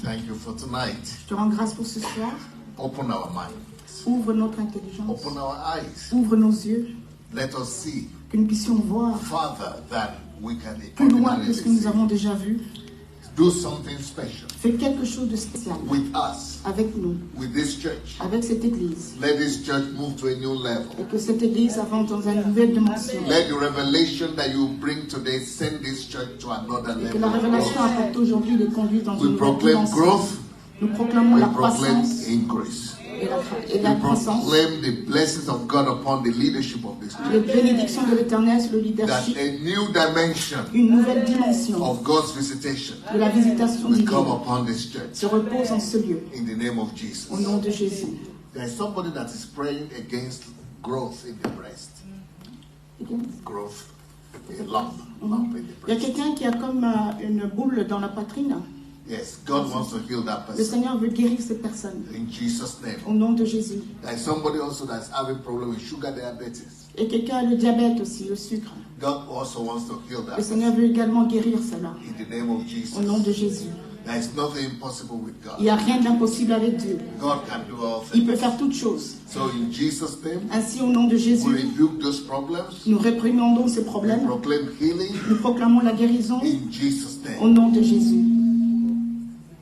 thank you for tonight. Je te rends grâce pour ce soir. Open our minds. Ouvre notre intelligence. Open our eyes. Ouvre nos yeux. Let us see Que nous puissions voir farther than we can plus loin que ordinarily ce que nous see. avons déjà vu. Do something special Fais quelque chose de spécial with us, avec nous, with this church. avec cette église. Let this church move to a new level. Et que cette église avance dans une nouvelle dimension. Let the revelation that you bring today send this church to another Et que la level. révélation apporte aujourd'hui les conduit dans We une nouvelle proclaim dimension. growth. Nous proclamons We la proclaim croissance increase. et la We croissance. proclaim the blessings of God upon the leadership of this church. Les bénédictions de l'Éternel sur le That leadership. a new dimension Une nouvelle dimension of God's visitation de la visitation will come divine upon this church se repose en ce lieu. in the name of Jesus. Au nom de Jésus. There is somebody that is praying against growth in the breast. Growth, a lump in the Il y a breast. quelqu'un qui a comme une boule dans la poitrine. Yes, God wants to heal that Le person Seigneur veut guérir cette personne. in Jesus' name. Au nom de Jésus. There is somebody also that's having problem with sugar diabetes. Et quelqu'un a le diabète aussi, le sucre. God also wants to heal that Le Seigneur person veut également guérir cela. in the name of Au nom de Jesus. Jésus. There is nothing impossible with Il n'y God. a rien d'impossible avec Dieu. God can do all Il peut things. faire toutes choses. So in Jesus' name, Ainsi, au nom de we Jésus, rebuke those problems. nous réprimandons ces We problèmes. proclaim healing Nous proclamons la guérison in Jesus' au name. nom de Jésus.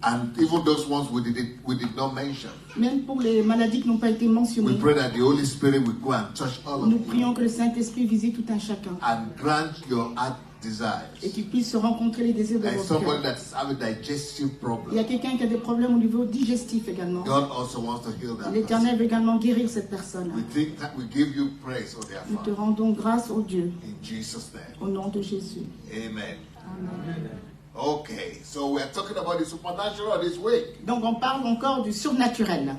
And even those ones we did not mention. Même pour les maladies qui n'ont pas été We mentionnées, pray that the Holy Spirit will go and touch all of nous you prions que le Saint-Esprit visite tout un chacun and grant your heart et desires. qu'il puisse se rencontrer les désirs de There is votre somebody cœur. that is having digestive Il y a problems. quelqu'un qui a des problèmes au niveau digestif également. God also wants to heal that person. L'Éternel veut également guérir cette personne. We think that we give you praise, O dear Nous te Father, rendons grâce au Dieu, in Jesus' name. au nom de Jésus. Amen. Amen. Okay, so we are talking about the supernatural this week. Donc on parle encore du surnaturel.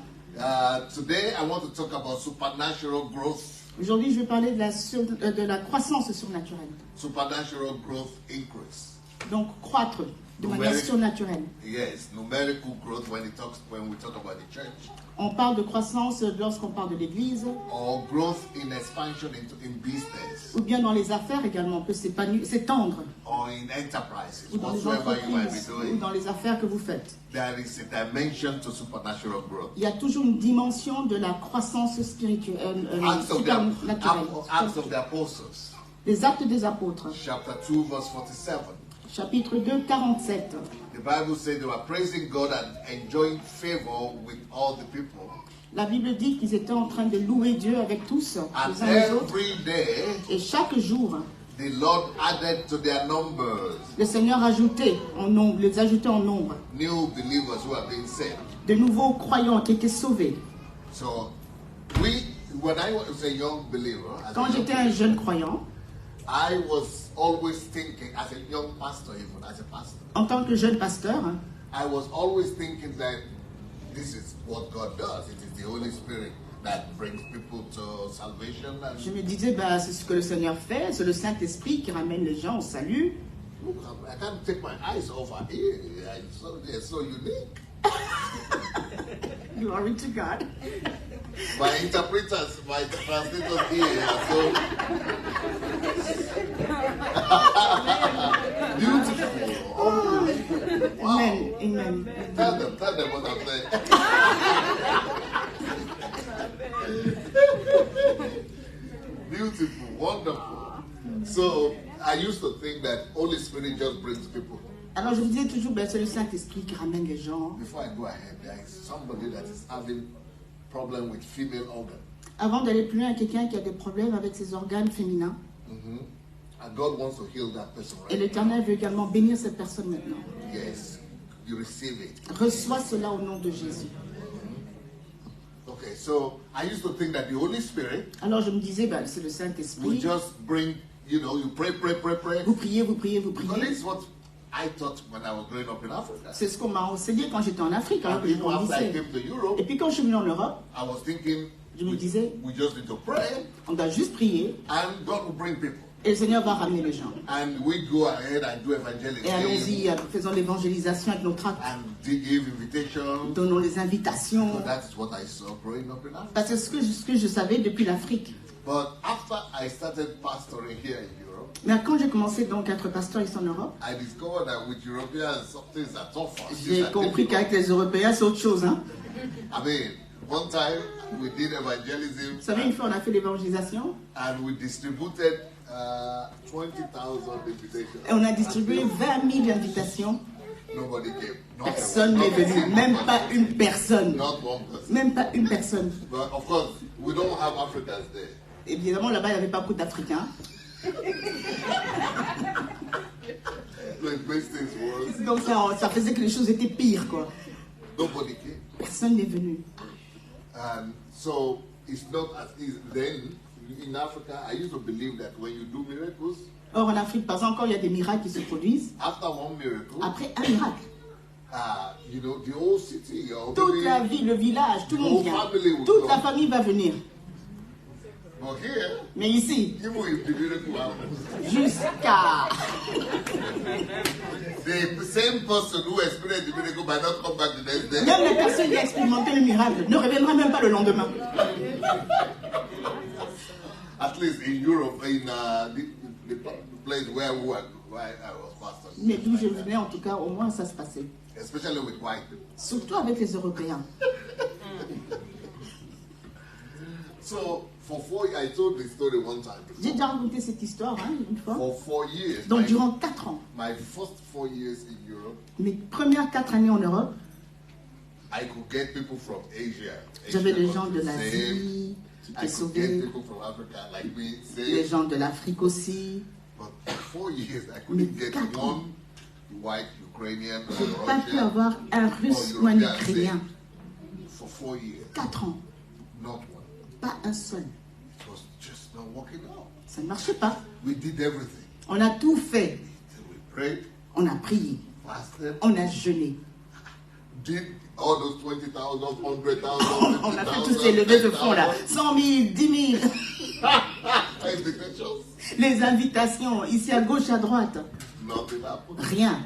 Today I want to talk about supernatural growth, Aujourd'hui, je vais parler de la croissance surnaturelle. supernatural growth increase. Donc croître de manière Numérique. surnaturelle. Yes, numerical growth when we talk about the church, On parle de croissance lorsqu'on parle de l'Église, or growth in expansion in business, ou bien dans les affaires également. On peut s'étendre, or in enterprises, ou dans les whatsoever you might be entreprises, ou doing. dans les affaires que vous faites. There is a dimension to supernatural growth. Il y a toujours une dimension de la croissance spirituelle, Acts of supernaturelle. Acts of the Apostles, Les actes des apôtres, chapter 2, verse 47. chapitre 2, 47. The Bible says they were praising God and enjoying favor with all the people. La Bible dit qu'ils étaient en train de louer Dieu avec tous, And les uns les autres. every day, Et chaque jour, the Lord added to their numbers le Seigneur ajoutait en nombre, les ajoutait en nombre new believers who are being saved. de nouveaux croyants qui étaient sauvés. So, when I was a young believer, as a Quand young j'étais un jeune croyant, I was always thinking, as a young pastor, even as a pastor, en tant que jeune pasteur, I was always thinking that this is what God does. It is the Holy Spirit that brings people to salvation. And je me disais, bah, c'est ce que le Seigneur fait, c'est le Saint-Esprit qui ramène les gens au salut. look, I can't take my eyes off of here. They're so unique. Glory to God. My interpreters, my translators here are so beautiful. Oh, wow. Amen. Amen. Tell them what I'm saying. Beautiful, wonderful. So I used to think that Holy Spirit just brings people. Alors je me disais toujours, ben, c'est le Saint-Esprit qui ramène les gens. Before I go ahead, there is somebody that is having problem with female organ. Avant d'aller plus loin, il y a quelqu'un qui a des problèmes avec ses organes féminins. And God wants to heal that person, Et right? l'Éternel veut également bénir cette personne maintenant. Yes, you receive it. Reçois cela au nom de Jésus. Okay, so I used to think that the Holy Spirit Alors je me disais, ben, c'est le would Saint-Esprit. just bring, you pray. Vous priez, vous priez, vous Because priez. this is what I thought when I was growing up in Africa. C'est ce qu'on m'a enseigné quand j'étais en Afrique, alors And que je even after I grandissais. came to Europe, Et puis quand je suis venu en Europe, I was thinking je me disais, we just need to pray on doit juste prier and God will bring people. et le Seigneur va ramener les gens. And we go ahead and do Et evangelism allons-y, faisons l'évangélisation avec nos tracts, and give invitations. donnons les So invitations. that's what I saw growing up in Africa. Parce que ce que je savais depuis l'Afrique. But after I started pastoring here in Europe, Europe, Mais quand j'ai commencé donc à être pasteur ici en Europe, I discovered that with Europeans, some things are tougher. j'ai compris qu'avec les Européens, c'est autre chose. Hein. I mean, one time we did evangelism Vous savez, une fois, on a fait l'évangélisation and we distributed 20,000 invitations. et on a distribué 20 000 invitations. Nobody came. Personne n'est venu, même pas une personne. Not one person. Même pas une personne. But of course, we don't have Africans there. Évidemment, là-bas, il n'y avait pas beaucoup d'Africains. So it makes things worse. Donc ça faisait que les choses étaient pires, quoi. Nobody came. Personne n'est venu. And so it's not as easy. Then in Africa, I used to believe that when you do miracles, Or, en Afrique, par exemple, quand il y a des miracles qui se produisent, after one miracle, après un miracle, you know, the whole city, or toute la maybe, ville, le village, tout le monde vient. Toute la famille va venir. but here, Mais ici, even if the miracle happens, jusqu'à... the same person who experienced the miracle might not come back the next day. Même la personne qui a expérimenté le miracle ne reviendra même pas le lendemain. At least in Europe, in the place where I was pastor, Mais d'où je venais, en tout cas, au moins ça se passait. especially with white people. Surtout avec les Européens. So for 4 years, I told the story one time. J'ai déjà raconté cette histoire, hein, une fois. For 4 years, Donc, durant 4 ans, my first 4 years in Europe, mes premières 4 années en Europe, I could get people from Asia. j'avais Asia des gens de countries l'Asie saved. qui I étaient could get sauvés, people from Africa like me les saved. gens de l'Afrique aussi. But for 4 years, I couldn't Mais get 4 ans. one white Ukrainian Je n'ai or pas pu Russian avoir un Russe ou un Ukrainien. for 4 years. 4 ans, Not one. pas un seul. It was just not working out. Ça ne marchait pas. We did everything. On a tout fait. So we prayed, On a prié. fasted, On a jeûné. did all those 20,000, 100,000, On a fait tous ces levées de fonds là. 100 000, 10 000. invitations. Les invitations, ici à gauche, à droite. Nothing happened. Rien.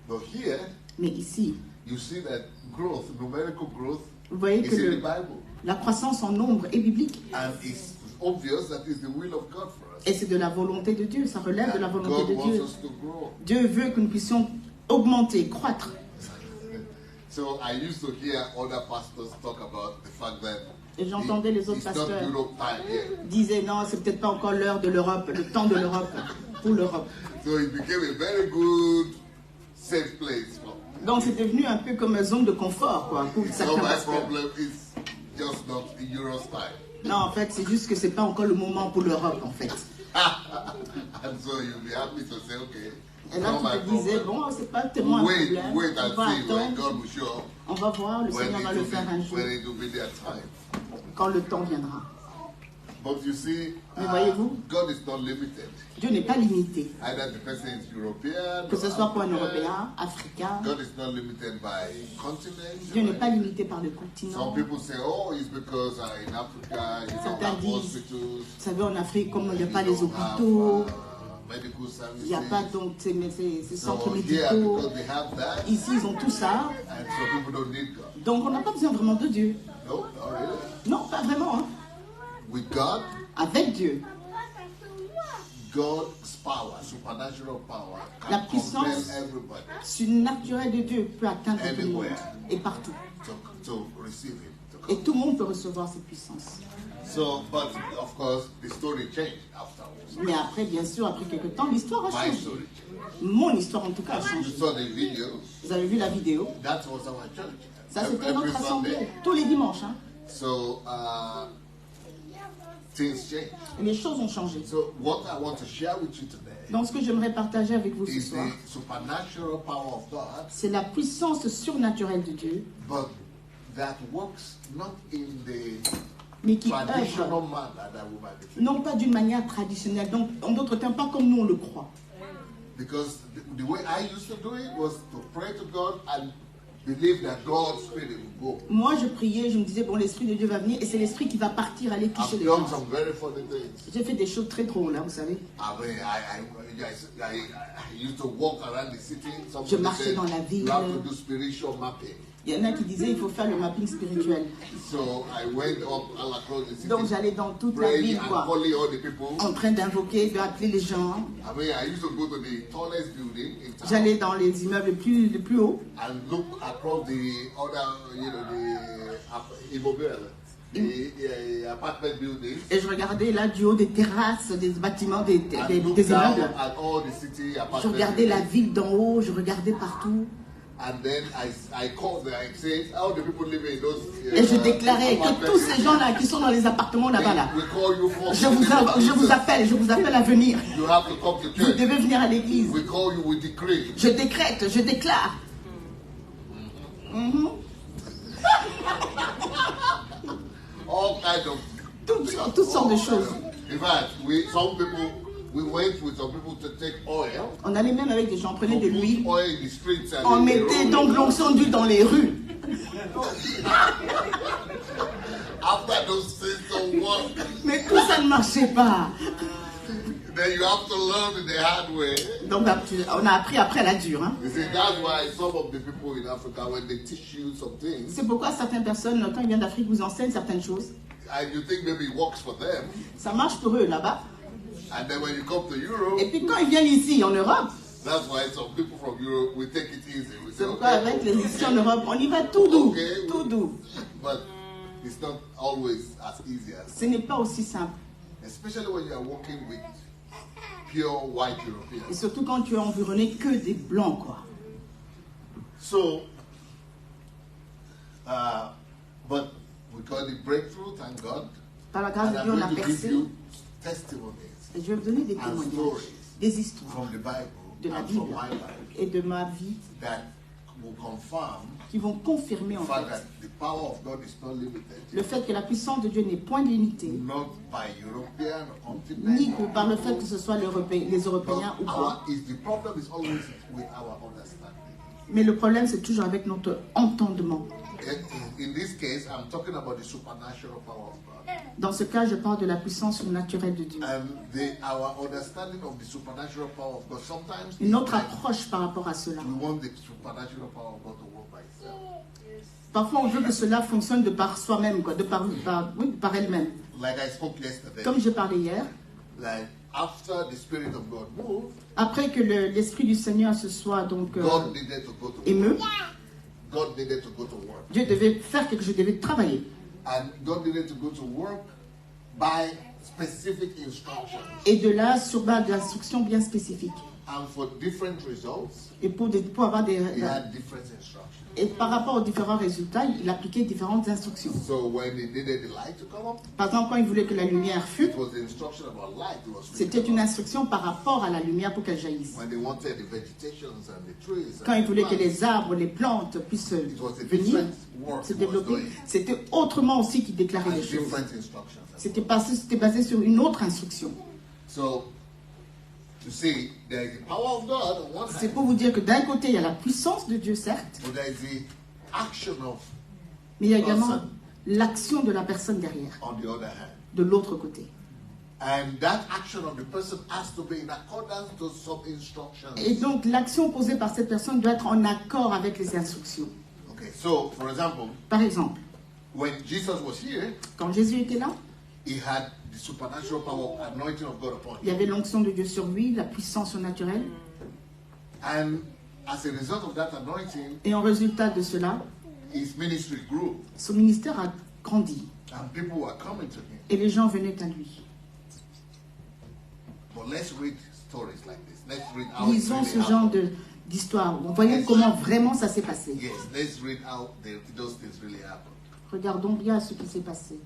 But here, Mais ici, you see that growth, numerical growth, vous voyez is que in the Bible. la croissance en nombre est biblique. And it's obvious that it's the will of God for us. Et c'est de la volonté de Dieu. Ça relève de la And volonté God de wants Dieu. us to grow. Dieu veut que nous puissions augmenter, croître. So I used to hear other pastors talk about the fact that Et j'entendais les autres it's not pasteurs Europe time here. disaient non, c'est peut-être pas encore l'heure de l'Europe, le temps de l'Europe pour l'Europe. So it became a very good, safe place. Donc c'est devenu un peu comme une zone de confort quoi, pour So certains my pasteurs. problem is just not Euro style. Non, en fait, c'est juste que c'est pas encore le moment pour l'Europe en fait. And so you'll be happy to say, okay, Et là, not my tu te disais, problem. bon, c'est pas tellement un Wait problème. and On va see when attendre, God will show up. on va voir, le Seigneur va le faire un jour, When it will be their time. quand le temps viendra. But you see, Mais voyez-vous, God is not limited. Dieu n'est pas limité. Either the person is European Que ce or soit pour un African. Européen, Africain, God is not limited by continent. Dieu n'est pas limité par le Some continent. people say, oh, it's because in Africa you don't Certains have disent, hospitals. vous savez, en Afrique, comme il n'y a you pas les don't have, hôpitaux, medical services. il n'y a pas donc ces centres So here, médicaux. because they have that, Ici, ils ont tout ça. and so people don't need God. Donc, on n'a pas besoin vraiment de Dieu. No, not really. Non, pas vraiment. Hein. With God, Avec Dieu, God's power, supernatural power, La can puissance compel everybody surnaturel de Dieu peut atteindre tout le monde et partout. to receive Him. To Et come. tout le monde peut recevoir cette puissance. So, but of course, the story changed afterwards. Mais après, bien sûr, après quelques temps, l'histoire a My changé. story changed. Mon histoire, en tout cas, a You changé. saw the video. Vous avez vu la vidéo. That was our church. Ça, c'était Every notre assemblée. Sunday. Tous les dimanches. Hein. So things change. Et les choses ont changé. So what I want to share with you today Donc, ce que j'aimerais partager avec vous ce is soir, the supernatural power of God, c'est la puissance surnaturelle de Dieu, but that works not in the mais qui traditional œuvre manner that we might be thinking. non pas d'une manière traditionnelle, donc en d'autres termes, pas comme nous on le croit. Because the way I used to do it was to pray to God and believe that God's Spirit will go. Moi, je priais, je me disais, bon, l'Esprit de Dieu va venir et c'est l'Esprit qui va partir, aller toucher I've les done gens. some very funny things. J'ai fait des choses très drôles, hein, vous savez. I mean, I used to walk around the city. Je Somebody marchais said, dans la ville. you have to do spiritual mapping. Il y en a qui disaient il faut faire le mapping spirituel. So I went up all across the city, Donc j'allais dans toute la praying ville, and quoi, calling all the people. en train d'invoquer, d'appeler les gens. I mean, I used to go to the tallest building in town J'allais dans les immeubles les plus hauts and look across the other, the immobile, the apartment buildings, et je regardais là du haut des terrasses, des bâtiments, des and look down immeubles. at all the city Je apartment regardais la buildings. ville d'en haut, je regardais partout. And then I called them, I said, how do people live in those Et je déclarais que apartment tous ces buildings? gens-là qui sont dans les appartements là-bas, là, We call you for je vous appelle à venir. You have to come to Vous church. devez venir à l'église. We call you, we decree. Je décrète, je déclare. Mhm. All kinds of Toutes sortes de choses. In fact, we went with some people to take oil. On allait même avec des gens, on prenait We de put l'huile, oil in the streets and on in the mettait road. donc l'onction d'huile dans les rues. After those things don't work, Mais tout ça ne marchait pas. then you have to learn in the hard way. Donc on a appris après la dure. Hein. You see, that's why some of the people in Africa, when they teach you some things, C'est pourquoi certaines personnes, quand ils viennent d'Afrique, vous enseignent certaines choses. and you think maybe it works for them, Ça marche pour eux là-bas. and then when you come to Europe, Et puis quand ils viennent ici, en Europe, that's why some people from Europe, we take it easy. We say, c'est pourquoi avec les ici en Europe, on y va tout doux. Tout doux. But it's not always as easy as, Ce n'est pas aussi simple. especially when you are working with pure white Et Europeans. surtout quand tu es environné que des blancs, quoi. So, but we got the breakthrough, thank God. Par la grâce And de I'm Dieu, on a going to give percé. you testimonies Et je vais vous donner des and témoignages, stories des histoires from the Bible de la and from Bible my life et de ma vie that will confirm qui vont confirmer en the fact fait that the power of God is not limited, le fait que la puissance de Dieu n'est point limitée, not by European ni continent. que par le fait que ce soit les Européens ou But pas. the problem is always with our understanding. Mais le problème, c'est toujours avec notre entendement. In this case, I'm talking about the supernatural power of God. Dans ce cas, je parle de la puissance surnaturelle de Dieu. And our understanding of the supernatural power of God, sometimes Notre like approche par rapport à cela. we want the supernatural power of God to work by itself. Parfois, on veut que cela fonctionne de par soi-même, quoi, de par elle-même. Like I spoke yesterday, Comme je parlais hier, like after the Spirit of God moved, après que l'Esprit du Seigneur se soit donc God needed to go to émeu, work. God needed to go to work. Dieu devait faire quelque chose, devait travailler. And God needed to go to work by specific instructions. Et de là, sur base d'instructions bien spécifiques. And for different results, Et pour avoir des... he had different instructions. Et par rapport aux différents résultats, il appliquait différentes instructions. So when he needed the light to come up, Par exemple, quand il voulait que la lumière fût, it was the instruction about light. It was c'était written une about. instruction par rapport à la lumière pour qu'elle jaillisse. When they wanted the vegetations and the trees Quand and il the voulait que plants, les arbres, les plantes puissent it was a venir, different work se he was développer, doing. c'était autrement aussi qu'il déclarait And les choses. different instructions. C'était basé sur une autre instruction. So, you see, there is the power of God on one C'est hand, pour vous dire que d'un côté, il y a la puissance de Dieu, certes, but there is the action of mais il y a également Awesome. l'action de la personne derrière, on the other hand. de l'autre côté. And that action of the person has to be in accordance to some instructions. Et donc, l'action posée par cette personne doit être en accord avec les instructions. Okay, so for example, Par exemple, when Jesus was here, quand Jésus était là, he had the supernatural power, anointing of God upon il y him. avait l'onction de Dieu sur lui, la puissance surnaturelle. And as a result of that anointing, Et en résultat de cela, his ministry grew. son ministère a grandi. And people were coming to him. Et les gens venaient à lui. But let's read stories like this. Let's read how it Lisons really ce genre happened. d'histoire. Voyons comment vraiment ça s'est passé. Yes, let's read how those things really happened. Regardons bien ce qui s'est passé.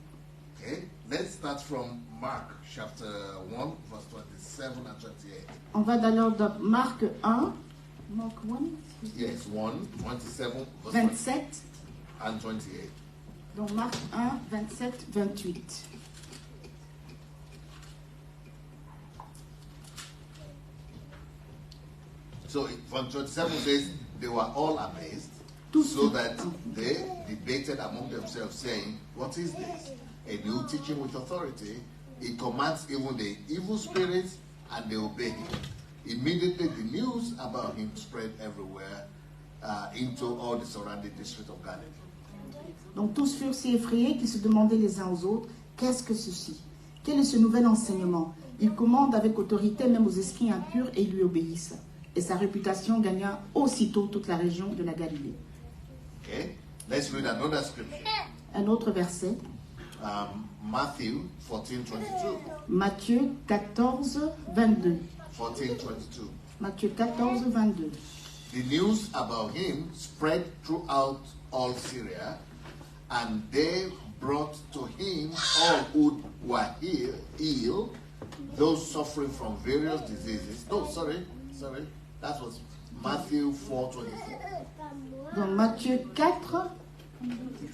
Okay, let's start from Mark chapter 1, verse 27 and 28. On va d'abord dans Marc 1, Marc 1, Yes, 1, 27, verse 27. and 28. Donc Marc 1, 27, 28. So verse 27 says, they were all amazed, Tous so that they debated among themselves, saying, what is this? A new teaching with authority. He commands even the evil spirits, and they obey him. Immediately the news about him spread everywhere, into all the surrounding district of Galilee. Donc tous furent si effrayés qu'ils se demandaient les uns aux autres, qu'est-ce que ceci? Quel est ce nouvel enseignement? Il commande avec autorité même aux esprits impurs et ils lui obéissent. Et sa réputation gagna aussitôt toute la région de la Galilée. Okay, let's read another scripture. Un autre verset, Matthew 14:22. Matthieu 14, 22. 14:22. Matthieu 14, 22. The news about him spread throughout all Syria, and they brought to him all who were ill, those suffering from various diseases. No, sorry. That was Matthew 4:24. Donc Matthieu 4,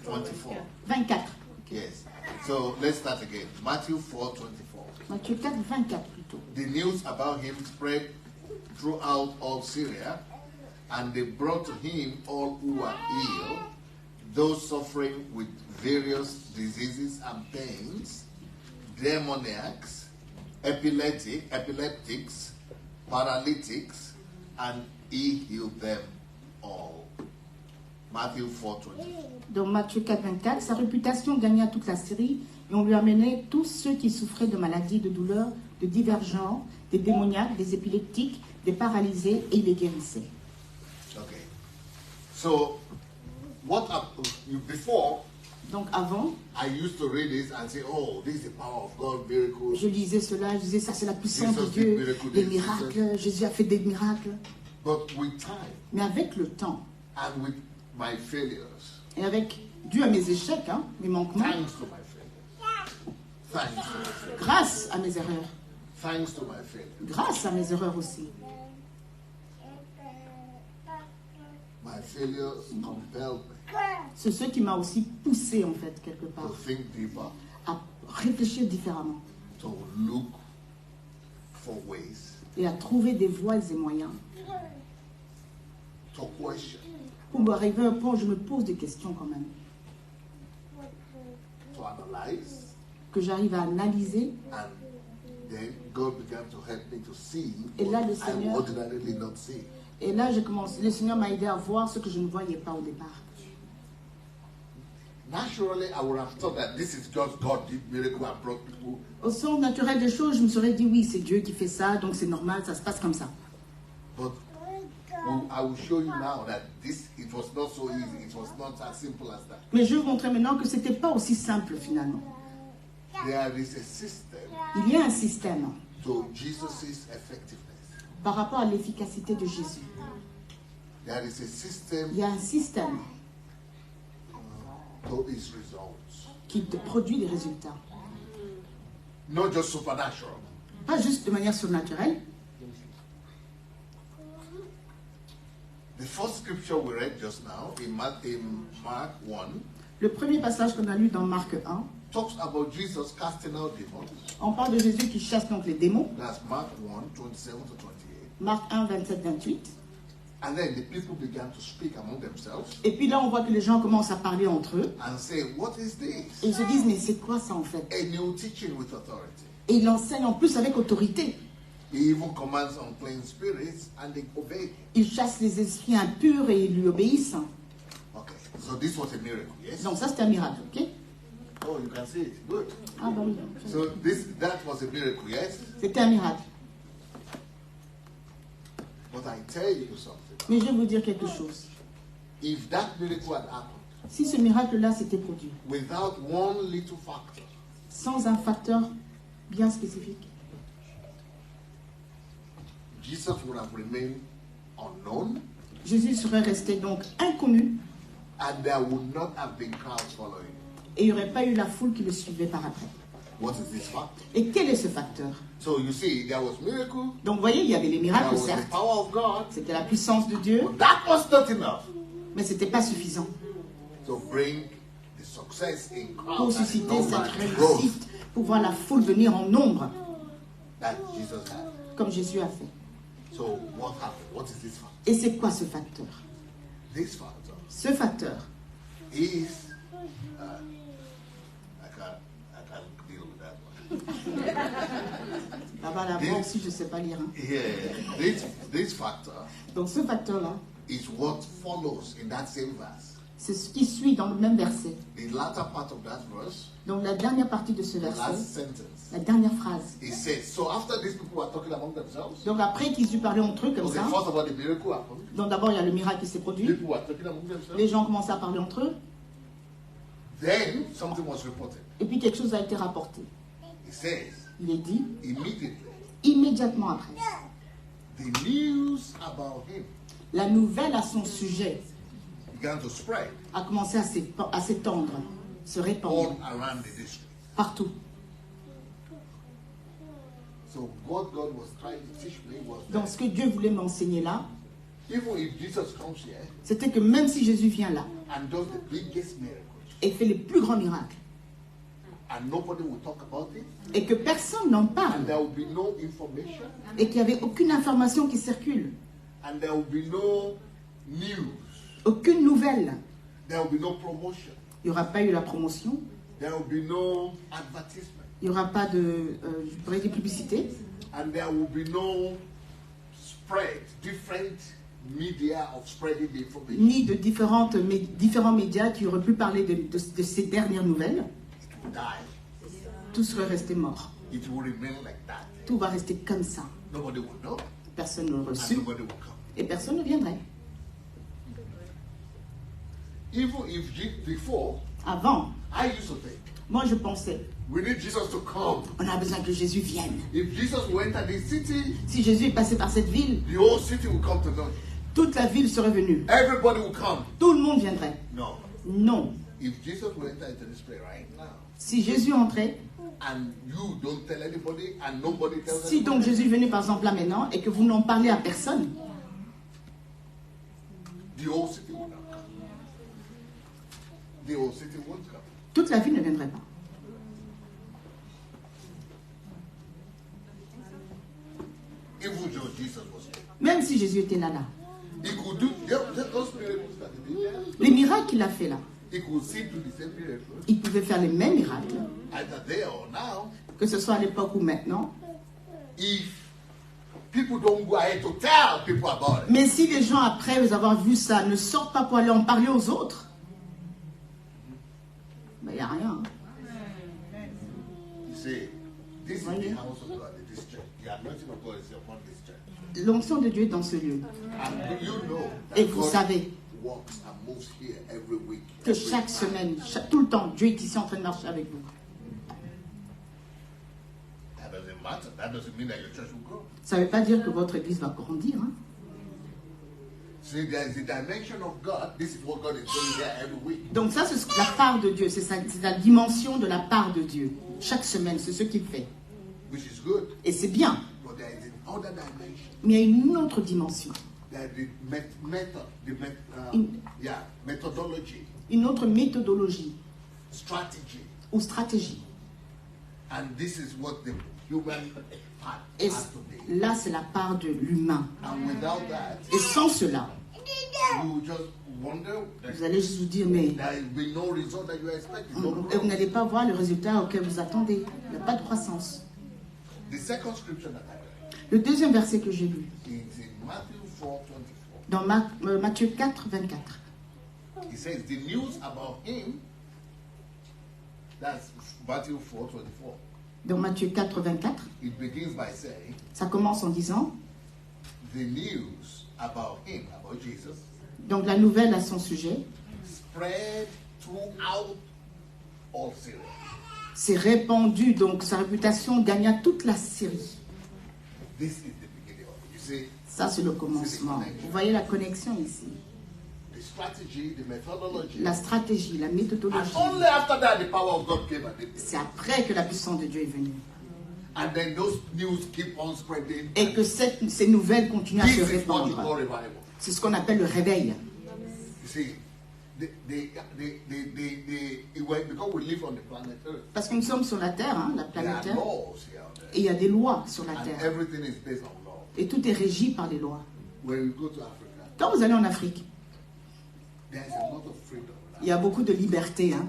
24. 24. Yes. So let's start again. Matthew 4:24. Matthieu 4, 24 plutôt. The news about him spread throughout all Syria, and they brought to him all who were ill, those suffering with various diseases and pains, demoniacs, epileptics, paralytics, and he healed them all. Matthew 4:24. Dans Matthieu 4, 24, sa réputation gagna toute la Syrie et on lui amenait tous ceux qui souffraient de maladies, de douleurs, de divers genres, des démoniaques, des épileptiques, des paralysés et il les guérissait. Okay. So, before, Donc avant, I used to read this and say, oh, this is the power of God, miracles. je lisais cela, je disais ça c'est la puissance de Jesus Dieu, did miracles, les Jesus. miracles, Jésus a fait des miracles. But with time Mais avec le temps and with my failures, et avec, dû à mes échecs, hein, mes manquements, thanks to my failures, thanks to my failures, grâce à mes erreurs, thanks to my failures, grâce à mes erreurs aussi, my failures compelled me c'est ce qui m'a aussi poussé en fait quelque to part think deeper, à réfléchir différemment to look for ways, et à trouver des voies et moyens. to question, Pour arriver à un point où je me pose des questions quand même, to analyze, que j'arrive à analyser. and then God began to help me to see Et là, what le I Seigneur- would ordinarily not see. Et là, j'ai commencé. Le Seigneur m'a aidé à voir ce que je ne voyais pas au départ. Naturally, I would have thought that this is just God did miracle and brought people. Au sens naturel des choses, je me serais dit oui, c'est Dieu qui fait ça, donc c'est normal, ça se passe comme ça. But I will show you now that it was not so easy. It was not as simple as that. Mais je vais vous montrer maintenant que c'était pas aussi simple finalement. There is a system Il y a un système to Jesus' effectiveness. par rapport à l'efficacité de Jésus. There is a system Il y a un système to his results. qui te produit des résultats. Not just supernatural. Pas juste de manière surnaturelle. The first scripture we read just now in Mark 1 Le premier passage qu'on a lu dans Marc 1, talks about Jesus casting out demons. on parle de Jésus qui chasse donc les démons. That's Mark 1, 27 to 28. Marc 1, 27, 28. And then the people began to speak among themselves Et puis là, on voit que les gens commencent à parler entre eux. and say, what is Et this? ils se disent, mais c'est quoi ça en fait? A new teaching with authority. Et il enseigne en plus avec autorité. He even commands unclean spirits and they obey him. Il chasse les esprits impurs et ils lui obéissent. Okay, so this was a miracle, yes? Donc ça, c'est un miracle, ok? Oh, you can see it. Good. Ah bah oui. So that was a miracle, yes? C'était un miracle. But I tell you something. Mais je vais vous dire quelque chose. If that miracle had happened Si ce miracle-là s'était produit without one little factor, sans un facteur bien spécifique, Jesus would have remained unknown Jésus serait resté donc inconnu and there would not have been crowds following him. et il n'y aurait pas eu la foule qui le suivait par après. What is this factor? Et quel est ce facteur? So you see, there was miracle, Donc vous voyez, il y avait les there miracles, was the certes. power of God, C'était la puissance de Dieu, but that was not enough mais ce n'était pas suffisant to bring the success in pour crowds and susciter number cette and growth réussite, pour voir la foule venir en nombre, that Jesus had. comme Jésus a fait. So what happened? What is this factor? Et c'est quoi ce facteur? This factor Ce facteur, is I can't deal with that one. là-bas, là-bas aussi, je ne sais pas lire. Hein. Yeah, this factor Donc ce facteur-là, is what follows in that same verse. C'est ce qui suit dans le même verset. The latter part of that verse, Donc la dernière partie de ce the last verset, sentence, la dernière phrase. it says, so after these people were talking among themselves, Donc après qu'ils eurent parlé entre eux comme okay, ça, first of all, the miracle happened. donc d'abord il y a le miracle qui s'est produit, People were talking among les themselves. gens commençaient à parler entre eux, Then something was reported. et puis quelque chose a été rapporté. It says, Il est dit, immediately, immédiatement après, the news about him la nouvelle à son sujet began to spread a commencé à s'étendre, se répandre all around the district. partout. So what God was trying to teach me was Donc that ce que Dieu voulait m'enseigner là, even if Jesus comes here c'était que même si Jésus vient là and does the biggest miracles, et fait les plus grands miracles, and nobody will talk about it, et que personne n'en and parle, there will be no information, et qu'il n'y avait aucune information qui circule, and there will be no news, aucune nouvelle, there will be no promotion, il n'y aura pas eu la promotion, there will be no advertisement, il n'y aura pas de je pourrais dire publicité, and there will be no spread, different media of spreading the information. ni de différents médias qui auraient pu parler de ces dernières nouvelles. It will die. Tout serait resté mort. It will remain like that. Tout va rester comme ça. Nobody will know, Personne ne l'aurait and reçu nobody will come. et personne ne viendrait. Even if before, Avant, I used to think, moi je pensais, we need Jesus to come. on a besoin que Jésus vienne. If Jesus will enter the city, Si Jésus est passé par cette ville, the whole city will come to know him. toute la ville serait venue. Everybody will come. Tout le monde viendrait. No. Non. If Jesus will enter into this place right now, Si Jésus entrait, and you don't tell anybody, and nobody tells si donc anybody, Jésus est venu par exemple là maintenant et que vous n'en parlez à personne, the whole city will not come. The whole city won't come. toute la ville ne viendrait pas. Even though Jesus was there. Même si Jésus était là. He could do those miracles that he did there. Les miracles qu'il a fait là, He could still do the same miracles, il pouvait faire les mêmes miracles, either there or now, que ce soit à l'époque ou maintenant. if people don't go ahead to tell people about it. Mais si les gens, après avoir vu ça, ne sortent pas pour aller en parler aux autres, ben, il n'y a rien. Hein. You see, this is Voyez. the house of God, this church. The anointing of God is upon this church. L'onction de Dieu est dans ce lieu. And you know Et that vous God savez walks and moves here every week. que every chaque time. semaine, tout le temps, Dieu est ici en train de marcher avec vous. That doesn't matter. That doesn't mean that your church will grow. Ça ne veut pas dire que votre église va grandir. Hein. See, there is a dimension of God. This is what God is doing here every week. Donc ça, c'est la part de Dieu. C'est la dimension de la part de Dieu. Chaque semaine, c'est ce qu'il fait. Which is good. Et c'est bien. But there is another dimension. Mais il y a une autre dimension. There is the method, methodology, Une autre méthodologie strategy. ou stratégie. And this is what the human part Et has to be. là, c'est la part de l'humain. And without that, Et sans cela, you will just wonder that vous allez juste vous dire, mais there will be no result that you are expecting. No vous growth. n'allez pas voir le résultat auquel vous attendez. Il n'y a pas de croissance. The second scripture that I Le deuxième verset que j'ai lu, read is in Matthew 4:24. dans Matthieu 4, 24. He says the news about him, that's Matthew 4:24. Dans Matthieu 4, 24, It begins by saying ça commence en disant, the news about him, about Jesus, donc la nouvelle à son sujet, spread throughout all Syria. s'est répandue, donc sa réputation gagna toute la Syrie. This is the beginning of it. You see, Ça, c'est le commencement. Vous voyez la connexion ici. the strategy, the methodology. La stratégie, la And méthodologie. only after that, the power of God came and did this. C'est après que la puissance de Dieu est venue. And then those news keep on spreading. Et que ces nouvelles continuent à This se is what you répandre. call revival. C'est ce qu'on appelle le réveil. You see, because we live on the planet Earth, Parce que nous sommes sur la Terre, hein, la there planète are Terre, laws here and there. et il y a des lois sur la And Terre. everything is based on law. Et tout est régi par les lois. When we go to Africa, Quand vous allez en Afrique, there is a lot of freedom. il y a beaucoup de liberté. Hein.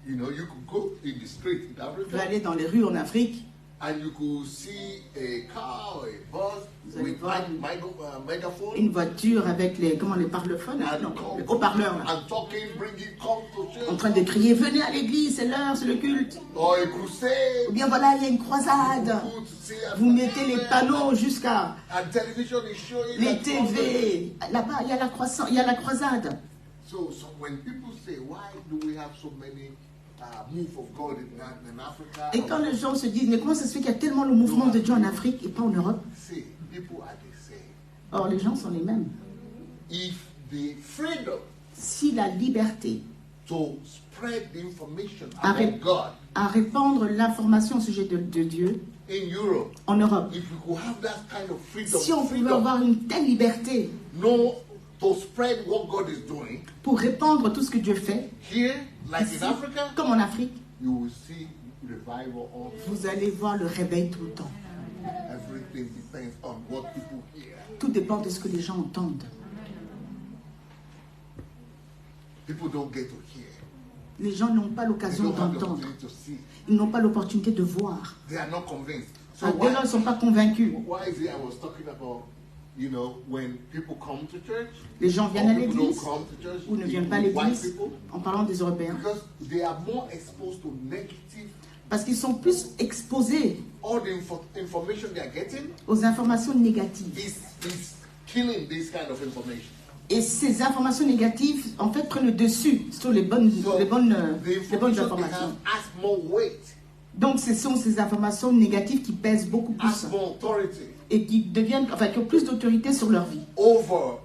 You know, you could go in the street in Vous Africa allez dans les rues en Afrique, And you could see a car or a bus Vous allez with voir megaphone. une voiture avec les parlophones, non, les haut-parleurs, là, And talking, bringing, come to church. en train de crier, venez à l'église, c'est l'heure, c'est le culte. Or a crusade. Ou bien voilà, il y a une croisade. Good to see Vous mettez les panneaux jusqu'à And television is showing les that TV. Là-bas, il y a la croisade. So when people say, why do we have so many move of God in Africa? Et quand les gens se disent, mais comment ça se fait qu'il y a tellement le mouvement de Dieu en Afrique et pas en Europe? See, people are the same. Or, les gens sont les mêmes. If the freedom Si la liberté to spread the information Arrête. about God à répandre l'information au sujet de Dieu in Europe, en Europe, if we could have that kind of freedom, si on pouvait avoir une telle liberté no, to spread what God is doing pour répandre tout ce que Dieu fait, here, like ici, in Africa, comme en Afrique, you will see revival all. vous allez voir le réveil tout le temps. Everything depends on what people hear. Tout dépend de ce que les gens entendent. People don't get to hear. Les gens n'ont pas They l'occasion don't have the d'entendre. opportunity to see. Ils n'ont pas l'opportunité de voir. They are not convinced. So Dès lors, ils ne sont pas convaincus. why is it I was talking about, you know, when people come to church, Les gens viennent à or people don't l'église come to church, ou ne viennent pas à white l'église, people, en parlant des Européens, because they are more exposed to negative, parce qu'ils sont plus exposés all the information they are getting aux informations négatives. is killing this kind of information. Et ces informations négatives, en fait, prennent le dessus sur les bonnes So the information they informations. have has more weight, Donc, ce sont ces informations négatives qui pèsent beaucoup plus has more authority et qui deviennent, enfin, qui ont plus d'autorité sur leur vie over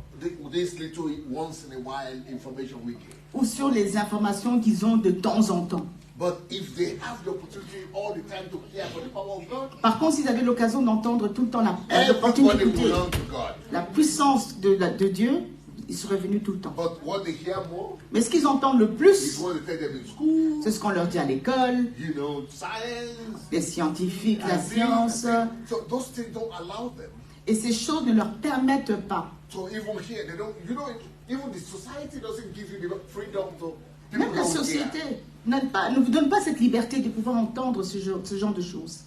this little once in a while information we get. ou sur les informations qu'ils ont de temps en temps. But if they have the opportunity all the time to hear about the power of God, Par contre, s'ils avaient l'occasion d'entendre tout le temps l'opportunité everybody d'écouter belongs to God. la puissance de Dieu, ils seraient venus tout le temps. But what they hear more Mais ce qu'ils entendent le is plus, what they tell them in school, c'est ce qu'on leur dit à l'école, you know, science, les scientifiques, la and science, so those things don't allow them et ces choses ne leur permettent pas. to even hear. They don't, you know, even the society doesn't give you the freedom to. People Même la don't société hear. ne vous donne pas cette liberté de pouvoir entendre ce genre de choses.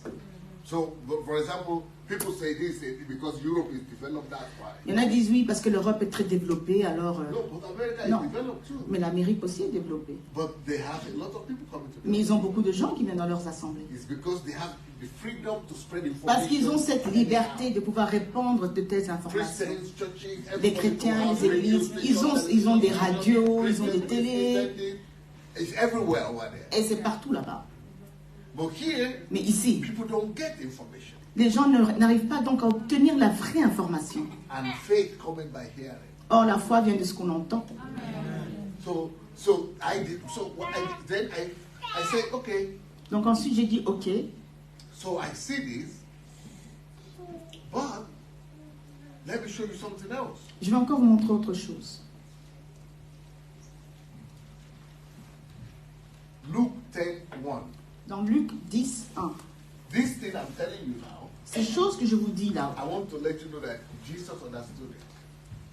So, for example, people say this because Europe is developed. That's why. Il y en a qui disent oui, parce que l'Europe est très développée, alors... No, but America Non. is developed too. mais l'Amérique aussi est développée. But they have a lot of people coming to Mais them. ils ont beaucoup de gens qui viennent dans leurs assemblées. It's because they have the freedom to spread information. Parce qu'ils ont cette liberté de pouvoir répandre de telles informations. Christians, churches, Les everybody chrétiens, have les radio églises, stations, ils ont des television, radios, ils ont des Christians, télés, It's everywhere over there. et c'est partout là-bas. But here, Mais ici, people don't get information. les gens n'arrivent pas donc à obtenir la vraie information. And faith coming by hearing. Or, la foi vient de ce qu'on entend. Then I said, okay, Donc ensuite, j'ai dit, ok, so I see this, but let me show you something else. je vais encore vous montrer autre chose. Luke 10:1. Dans Luc 10, 1. This thing I'm telling you now, Ces choses que je vous dis là, I want to let you know that Jesus understood it.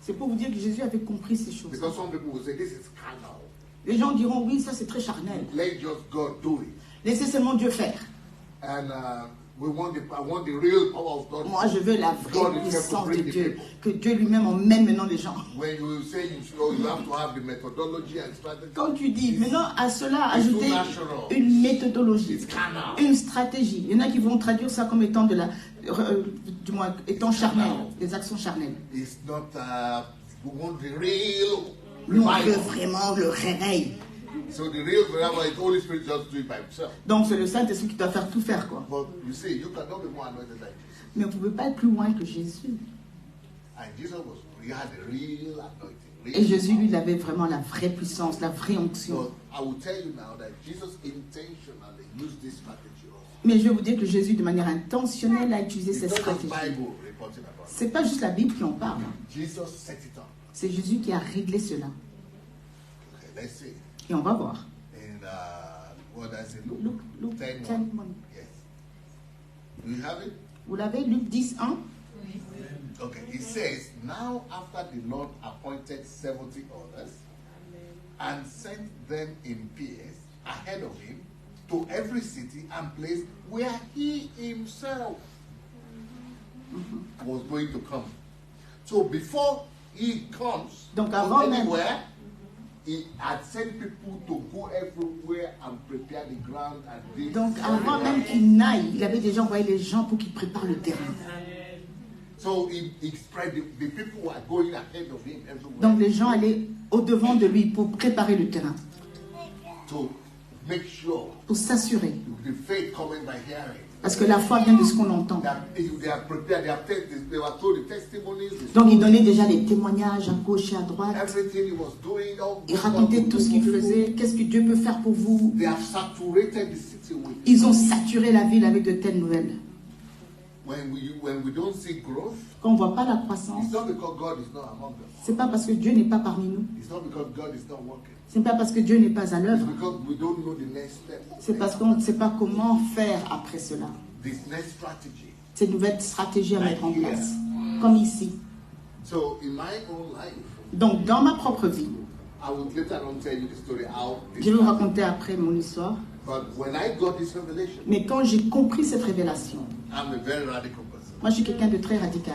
c'est pour vous dire que Jésus avait compris ces choses. Because some people will say, this is carnal. Les gens diront, oui, ça c'est très charnel. Let just God do it. Laissez seulement Dieu faire. And I want the real power of God. Moi, je veux la God vraie himself to puissance de bring the Dieu. people. Que Dieu lui-même emmène maintenant les gens. When you say you have to have the methodology and strategy, Quand tu dis, maintenant à cela, It's ajouter too natural. une méthodologie, It's carnal. une stratégie. Il y en a qui vont traduire ça comme étant du moins, étant charnel, des actions charnelles. it's not, we want the real Nous, on veut revival. vraiment le réveil. So the real revival is Holy Spirit just do it by himself. Donc c'est le Saint-Esprit qui doit faire tout faire, quoi. But you see, you cannot be more anointed than Jesus. Mais on ne pouvait pas être plus loin que Jésus. And Jesus he had the real anointing. Et Jésus, lui, il avait vraiment la vraie puissance, la vraie onction. So I will tell you now that Jesus intentionally used this strategy also. Mais je vais vous dire que Jésus, de manière intentionnelle, a utilisé It's cette not just stratégie. Bible reporting about it. C'est pas juste la Bible qui en parle. Jesus set it up. C'est Jésus qui a réglé cela. Okay, let's see. Et on va voir. And what does it look? Luc 10:1. 10, 1. Yes. Do you have it? Vous l'avez, Luc 10, 1. Okay. It says, now after the Lord appointed 70 others and sent them in pairs ahead of him to every city and place where he himself was going to come. So before he comes Donc avant même, anywhere, he had sent people to go everywhere and prepare the ground and this. donc avant même qu'il n'aille, il avait déjà envoyé les gens pour qu'ils préparent le terrain. So he spread the people who are going ahead of him everywhere. Donc les gens allaient au-devant de lui pour préparer le terrain, To make sure pour s'assurer. the faith coming by hearing. Parce que la foi vient de ce qu'on entend. That they are prepared, they were told the testimonies. Donc il donnait déjà les témoignages à gauche et à droite. Everything he was doing, all Il racontait tout ce qu'il faisait. Qu'est-ce que Dieu peut faire pour vous? They have saturated the city with. Ils ont saturé la ville avec de telles nouvelles. When we don't see growth, Quand on ne voit pas la croissance, it's not because God is not among us. c'est pas parce que Dieu n'est pas parmi nous. It's not because God is not working. C'est pas parce que Dieu n'est pas à It's l'œuvre. because we don't know the next step. C'est parce qu'on ne sait pas comment faire après cela. This next strategy. Ces nouvelles stratégies à mettre en place. Comme ici. So in my own life, Donc dans ma propre vie, I will later on tell you the story how. je vais vous raconter après mon histoire. But when I got this revelation, Mais quand j'ai compris cette révélation, I'm a very radical person. moi je suis quelqu'un de très radical.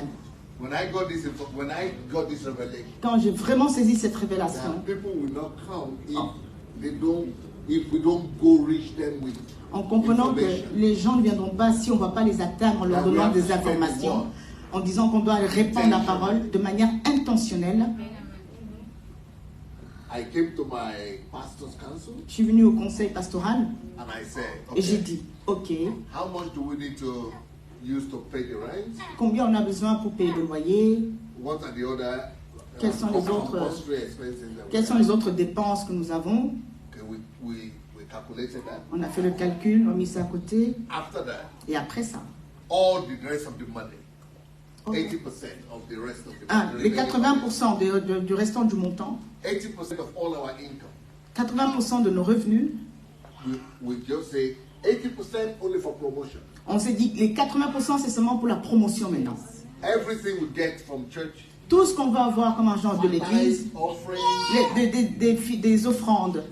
When I got this revelation, Quand j'ai vraiment saisi cette révélation, that people will not come if we don't go reach them with en comprenant que information. les gens ne viendront pas si on ne va pas les atteindre en leur donnant des informations, en disant qu'on doit répandre la parole de manière intentionnelle. I came to my pastor's council Je suis venue au conseil pastoral and I said, et j'ai okay, dit, ok, how much do we need to use to pay the rent? combien on a besoin pour payer le loyer? What are the other Quels sont les autres- compulsory expenses that we Quelles sont have? les autres dépenses que nous avons? Okay, we calculated that. On a fait le calcul, on a mis ça à côté. After that, Et après ça, all the rest of the money, oh, 80% of the rest of the ah, money, les 80% du restant du montant, 80% of all our income, 80% de nos revenus, we just say 80% only for promotion. on s'est dit que les 80% c'est seulement pour la promotion maintenant. Everything we get from church, Tout ce qu'on va avoir comme argent de l'église, tithes, offerings, des offrandes,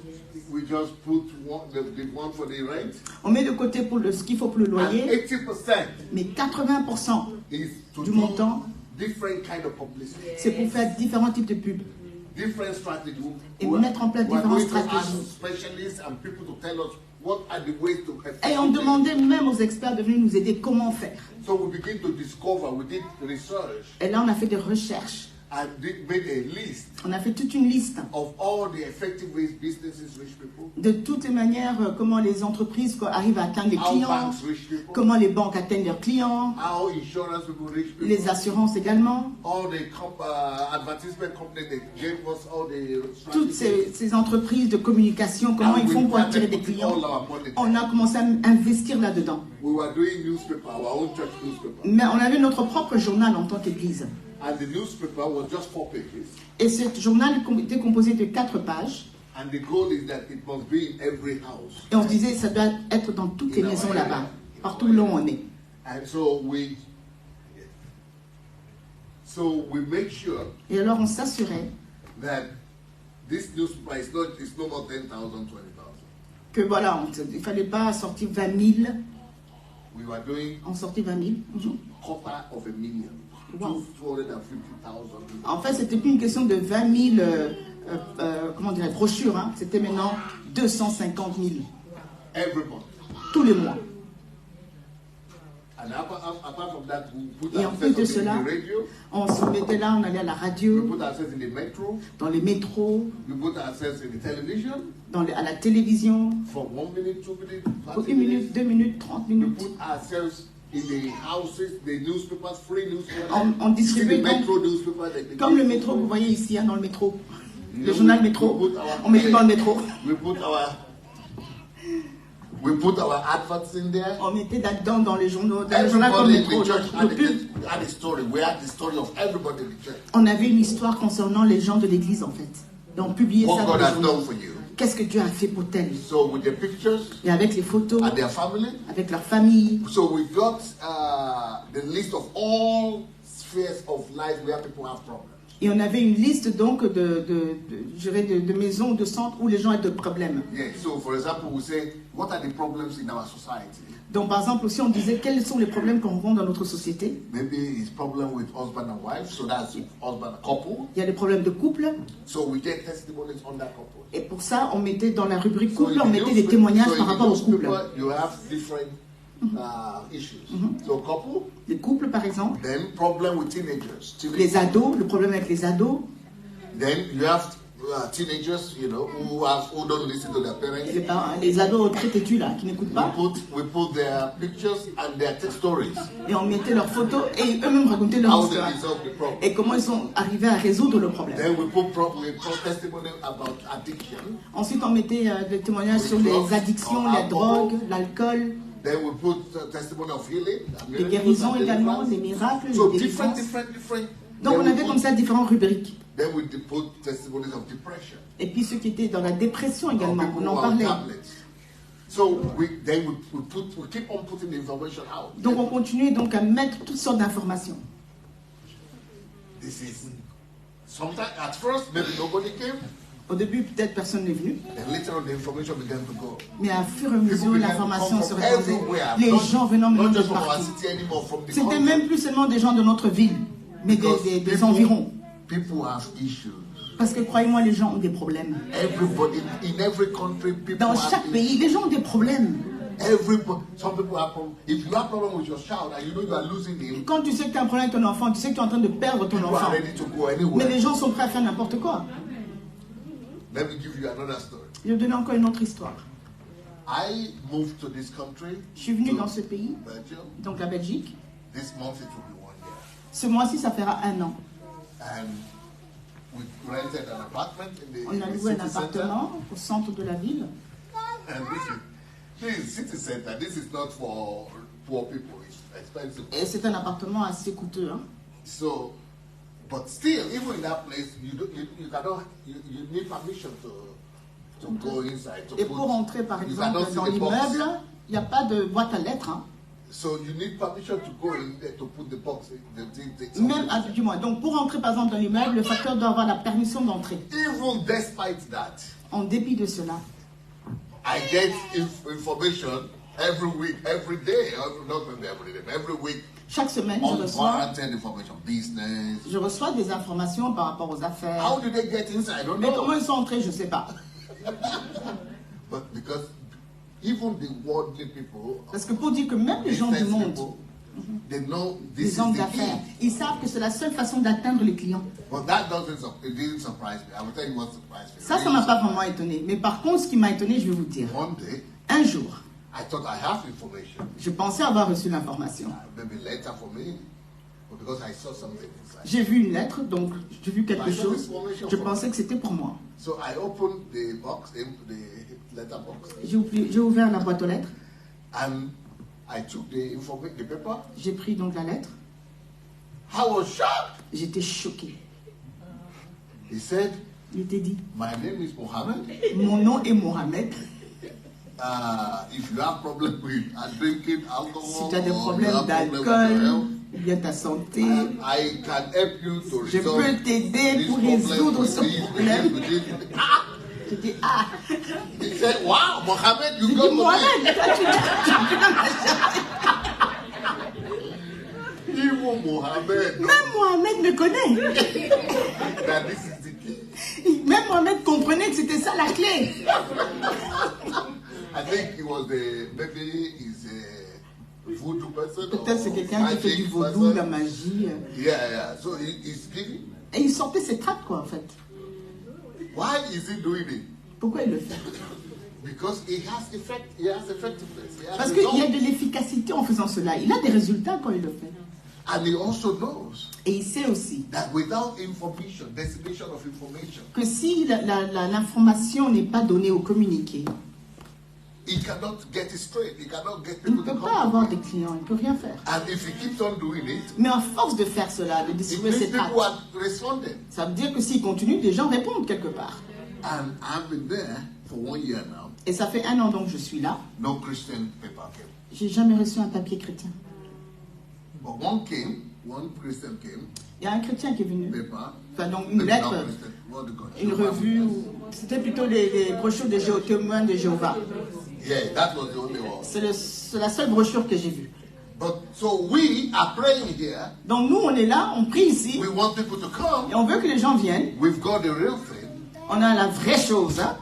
we just put the one for the rent, on met de côté pour ce qu'il faut pour le and loyer, 80% mais 80% is to du do montant, different kind of publicity, c'est pour faire différents types de pubs. different strategies. Et mettre en place We are différentes going to ask stratégies. specialists and people to tell us what are the ways to Et on demandait même aux experts de venir nous aider comment faire. So we begin to discover, we did research Et là, on a fait des recherches. and made a list On a fait toute une liste of all the effective ways businesses reach people, de toutes les manières, comment les entreprises arrivent à atteindre les how clients, banks reach people, comment les banques atteignent leurs clients, how insurance people reach people, les assurances également. all the advertisement companies that gave us all the Toutes strategies. ces entreprises de communication, comment ils font pour attirer des clients. On a commencé à investir là-dedans. We were doing newspaper, our own church newspaper. Mais on avait notre propre journal en tant qu'église. And the newspaper was just 4 pages. Et ce journal était composé de 4 pages. And the goal is that it must be in every house. Et on se disait, ça doit être dans toutes les maisons là-bas, partout là où on est. And so we make sure Et alors on s'assurait that this newspaper is no more 10,000, 20,000. que voilà, il ne fallait pas sortir 20 000. We were doing On sortit 20 000. quarter of a million, Wow. 250,000. En fait, c'était plus une question de 20 000 comment dire, brochures. Hein. C'était maintenant 250 000 Every month. tous les mois. And apart from that, we put Et en plus de ourselves cela, in the radio, on se mettait là, on allait à la we radio, put ourselves in the metro, dans les métros, we put ourselves in the television à la télévision, for 1 minute, 2 minutes, pour 30 1 minute, minutes. 2 minutes, 30 We minutes. put ourselves in the houses, the newspapers, free newspapers. On You see distribuait the metro newspaper, comme le métro, vous voyez ici, hein, dans le métro. Le We- journal we métro, put our- on mettait dans le métro. We put our adverts in there. On mettait là-dedans dans les journaux, dans le journal comme Everybody in métro. the church le pub. had a story. We had the story of everybody in the church. On avait une histoire concernant les gens de l'église en fait. Et on publiait ça What dans God les has journaux. done for you. Qu'est-ce que Dieu a fait pour tel? So with the pictures Et avec les photos, and their family. avec leur famille. So we got the list of all spheres of life where people have problems. Et on avait une liste donc de maisons, de centres où les gens ont des problèmes. Yeah, so for example, we say, what are the problems in our society? Donc par exemple aussi on disait quels sont les problèmes qu'on rencontre dans notre société. Maybe it's problem with husband and wife, so that's husband couple. Il y a des problèmes de couple. So we get testimonies on that couple. Et pour ça, on mettait dans la rubrique So couple, in on the mettait des newspaper- témoignages so par in the rapport au couple. newspaper, you have different issues. So couple, Les couples par exemple, then problem with teenagers. les ados, le problème avec les ados, Then you have teenagers, you know, who don't listen to their parents. les ados très têtus là, qui n'écoutent pas. We put their pictures and their stories. Et on mettait leurs photos et eux-mêmes racontaient leur How they histoire. resolve the problem. Et comment ils sont arrivés à résoudre le problème. Then we put testimony about addiction. Ensuite, on mettait des témoignages sur les addictions, la drogue, l'alcool, Then we put testimony of healing. les guérisons également, les miracles, So les different. délivrances. Then Donc on we avait put- comme ça différentes rubriques. Then we put testimonies of depression. Et puis ceux qui étaient dans la dépression Of également, people on who en are on parlait. tablets. So we keep on putting the information out. Donc on continuait donc à mettre toutes sortes d'informations. This is sometimes at first maybe nobody came, Au début, peut-être personne n'est venu, and later on the information began to go. mais à fur et à mesure, People began to l'information come se from répandait. everywhere. Les Not- gens venant maintenant not de just from our partout. city anymore, from the C'était country. même plus seulement des gens de notre ville, mais Because des people- environs. People have issues. Parce que croyez-moi, les gens ont des problèmes. Everybody in every country, people Dans have chaque issues. pays, les gens ont des problèmes. Everybody, some people have problems. If you have problem with your child and you know you are losing him, Quand tu sais que tu as un problème avec ton enfant, tu sais que tu es en train de perdre ton people enfant. are ready to go Mais anywhere. les gens sont prêts à faire n'importe quoi. Let me give you another story. Je vais vous donner encore une autre histoire. I moved to this country, Je suis venu dans ce pays, Belgium. donc la Belgique. This month it will be 1 year. Ce mois-ci, ça fera 1 an. And we rented an apartment in the, On a in the loué un city center. appartement au centre de la ville. And this is city center. This is not for poor people. It's expensive. Et c'est un appartement assez coûteux. Hein. So, but still, even in that place, you cannot. You need permission to go inside. To Et pour entrer, par you cannot exemple, see dans the box. l'immeuble, il n'y a pas de boîte à lettres. Hein. So you need permission to go in there to put the box. Même, du moins. Donc pour entrer, par exemple, dans l'immeuble, le facteur doit avoir la permission d'entrer. Even despite that, En dépit de cela, I get information every week, every day, not maybe every day, but every week chaque semaine, on warranted information, business. je reçois des informations par rapport aux affaires. How did they get inside? I don't Mais comment know. ils sont entrés, je ne sais pas. But because even the worldly people, Parce que pour dire que même les gens du business monde, people, they know this les is hommes the d'affaires, key. ils savent que c'est la seule façon d'atteindre les clients. But that it didn't surprise me. I will tell you what surprised me. Ça ne m'a pas vraiment étonné. Mais par contre, ce qui m'a étonné, je vais vous dire. One day, Un jour, I thought I have information, je pensais avoir reçu l'information. maybe later for me, but because I saw something inside. J'ai vu une lettre, donc j'ai vu quelque chose. Je pensais que c'était pour moi. So I opened the box, the letter box, J'ai ouvert la boîte aux lettres. and I took the paper. J'ai pris donc la lettre. I was shocked. J'étais choquée. He said, Il était dit, "My name is Mohammed. mon nom est Mohamed. If you have problem with drinking Si alcohol, tu as des or you problèmes have problem with your d'alcool, health, ou bien ta santé, I can help you to je resolve peux t'aider this pour problem résoudre with ce this, problème. with this. Je dis, ah, He said, "Wow, Mohammed, je you dis, got Mohamed, toi, Even Mohammed knows même Mohamed me connaît. that this is the key." Même Mohamed comprenait que c'était ça la clé. I think he was maybe he's a voodoo person. Peut-être c'est quelqu'un qui fait du magic vaudou, person. la magie. Yeah. So he's giving. Et il sortait ses tracts, quoi, en fait. Why is he doing it? Pourquoi il le fait? Because he has effect. He has effectiveness. He has Parce qu'il y a results. de l'efficacité en faisant cela. Il a des résultats quand il le fait. And he also knows Et il sait aussi that without information, dissemination of information, que si l'information n'est pas donnée au communiqué, he cannot get it straight. He cannot get il ne people peut to pas avoir come. des clients, il ne peut rien faire. And if he keeps on doing it, Mais à force de faire cela, de it distribuer means ses tracts, people are responding. ça veut dire que s'il continue, des gens répondent quelque part. And I've been there for 1 year now. Et ça fait 1 an donc que je suis là. No Christian paper came. J'ai jamais reçu un papier chrétien. But one Christian came, Il y a un chrétien qui est venu, paper, donc une lettre, une revue, c'était plutôt les brochures des témoins de Jéhovah. Yeah, that was the only one. C'est la seule brochure que j'ai vue. But so we are praying here. Donc nous, on est là, on prie ici, We want people to come. et on veut que les gens viennent. We've got the real thing. On a la vraie chose, hein.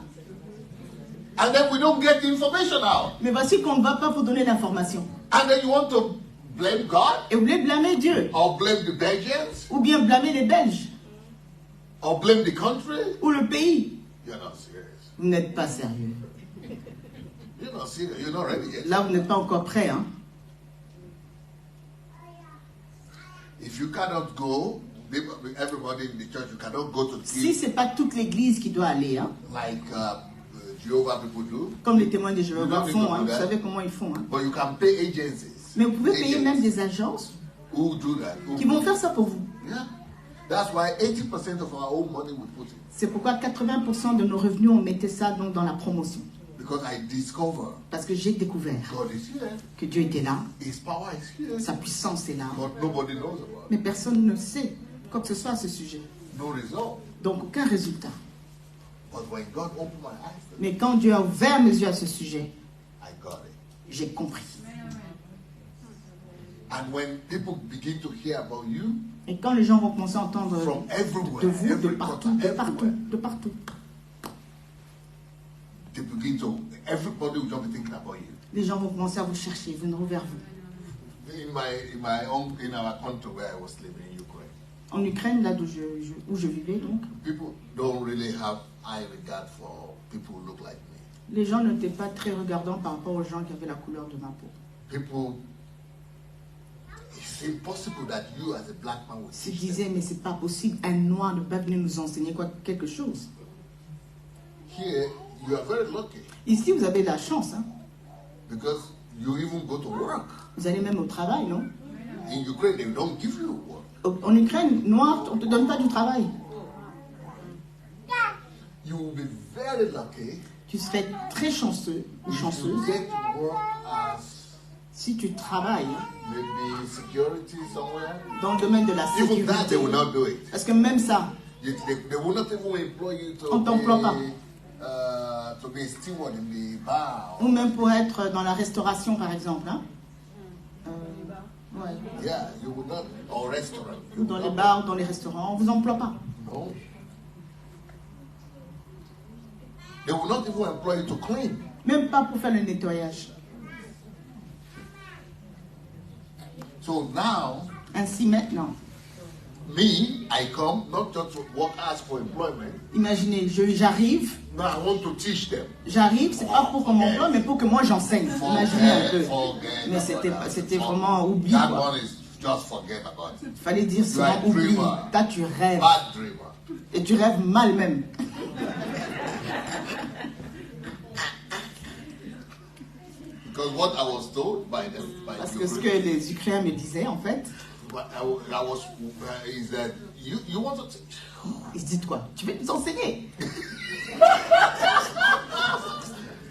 And then we don't get the information out. Mais voici qu'on ne va pas vous donner l'information. And then you want to blame God? Et vous voulez blâmer Dieu, Or blame the Belgians? ou bien blâmer les Belges, Or blame the country? ou le pays. You're not serious. Vous n'êtes pas sérieux. You're not serious. You're not ready yet. Là, vous n'êtes pas encore prêt, hein. If you cannot go, everybody in the church, you cannot go to Si ce n'est pas toute l'église qui doit aller, hein, like Jehovah people do. comme les témoins de Jéhovah You don't font, need to hein, do vous that. savez comment ils font. Hein. But you can pay agencies. Mais vous pouvez payer même des agences who do that. qui vont faire ça pour vous. Yeah. That's why 80% of our own money we put in. C'est pourquoi 80% de nos revenus, on mettait ça donc dans la promotion. Because I discover Parce que j'ai découvert God is here. que Dieu était là, His power is here. sa puissance est là, But nobody knows about mais personne ne sait quoi que ce soit à ce sujet. it. No result. Donc aucun résultat. But when God opened my eyes, Mais quand Dieu a ouvert mes yeux à ce sujet, I got it. j'ai compris. And when people begin to hear about you Et quand les gens vont commencer à entendre from everywhere, de vous, de every partout, corner, de partout, everywhere, de partout, they begin to, everybody will just be thinking about you. les gens vont commencer à vous chercher, venir vers vous. In our country where I was living in Ukraine, En Ukraine, là où je vivais donc, people don't really have high regard for people who look like me. les gens n'étaient pas très regardants par rapport aux gens qui avaient la couleur de ma peau. People, it's impossible that you as a black man would Ils se teach them. disaient, mais c'est pas possible, un noir ne peut pas venir nous enseigner quelque chose. Here, you are very lucky Ici, vous avez de la chance, hein. because you even go to work. Vous allez même au travail, non? In Ukraine, they don't give you work. En Ukraine, noir, on ne te donne pas du travail. You will be very lucky Tu serais très chanceux ou if you chanceuse get work as si tu travailles maybe security somewhere. dans le domaine de la Even that, sécurité. they will not do it. Parce que même ça, They will not even employ you On t'emploie pas. to be a steward in the bar. ou même pour être dans la restauration, par exemple, hein. Ouais. Yeah, you will not, or restaurant. You Ou dans will les not- bars, dans les restaurants, on ne vous emploie pas. No. They will not even employ you to clean. Même pas pour faire le nettoyage. So now, Ainsi maintenant, me, I come not just to work as for employment. imaginez, j'arrive, No, I want to teach them. c'est pas pour qu'on m'emploie, mais pour que moi j'enseigne. Imaginez un peu. Forget Mais about c'était that. vraiment oubli, That quoi. one is just forget about it. Il fallait dire You are seulement a oublie. dreamer. Toi, tu rêves. Bad dreamer. Et tu rêves mal même. Because what I was told by them, by Parce que ce que Ukraine, les Ukrainiens me disaient, en fait, what I was is that you want to teach. ils se disent quoi? Tu veux nous enseigner?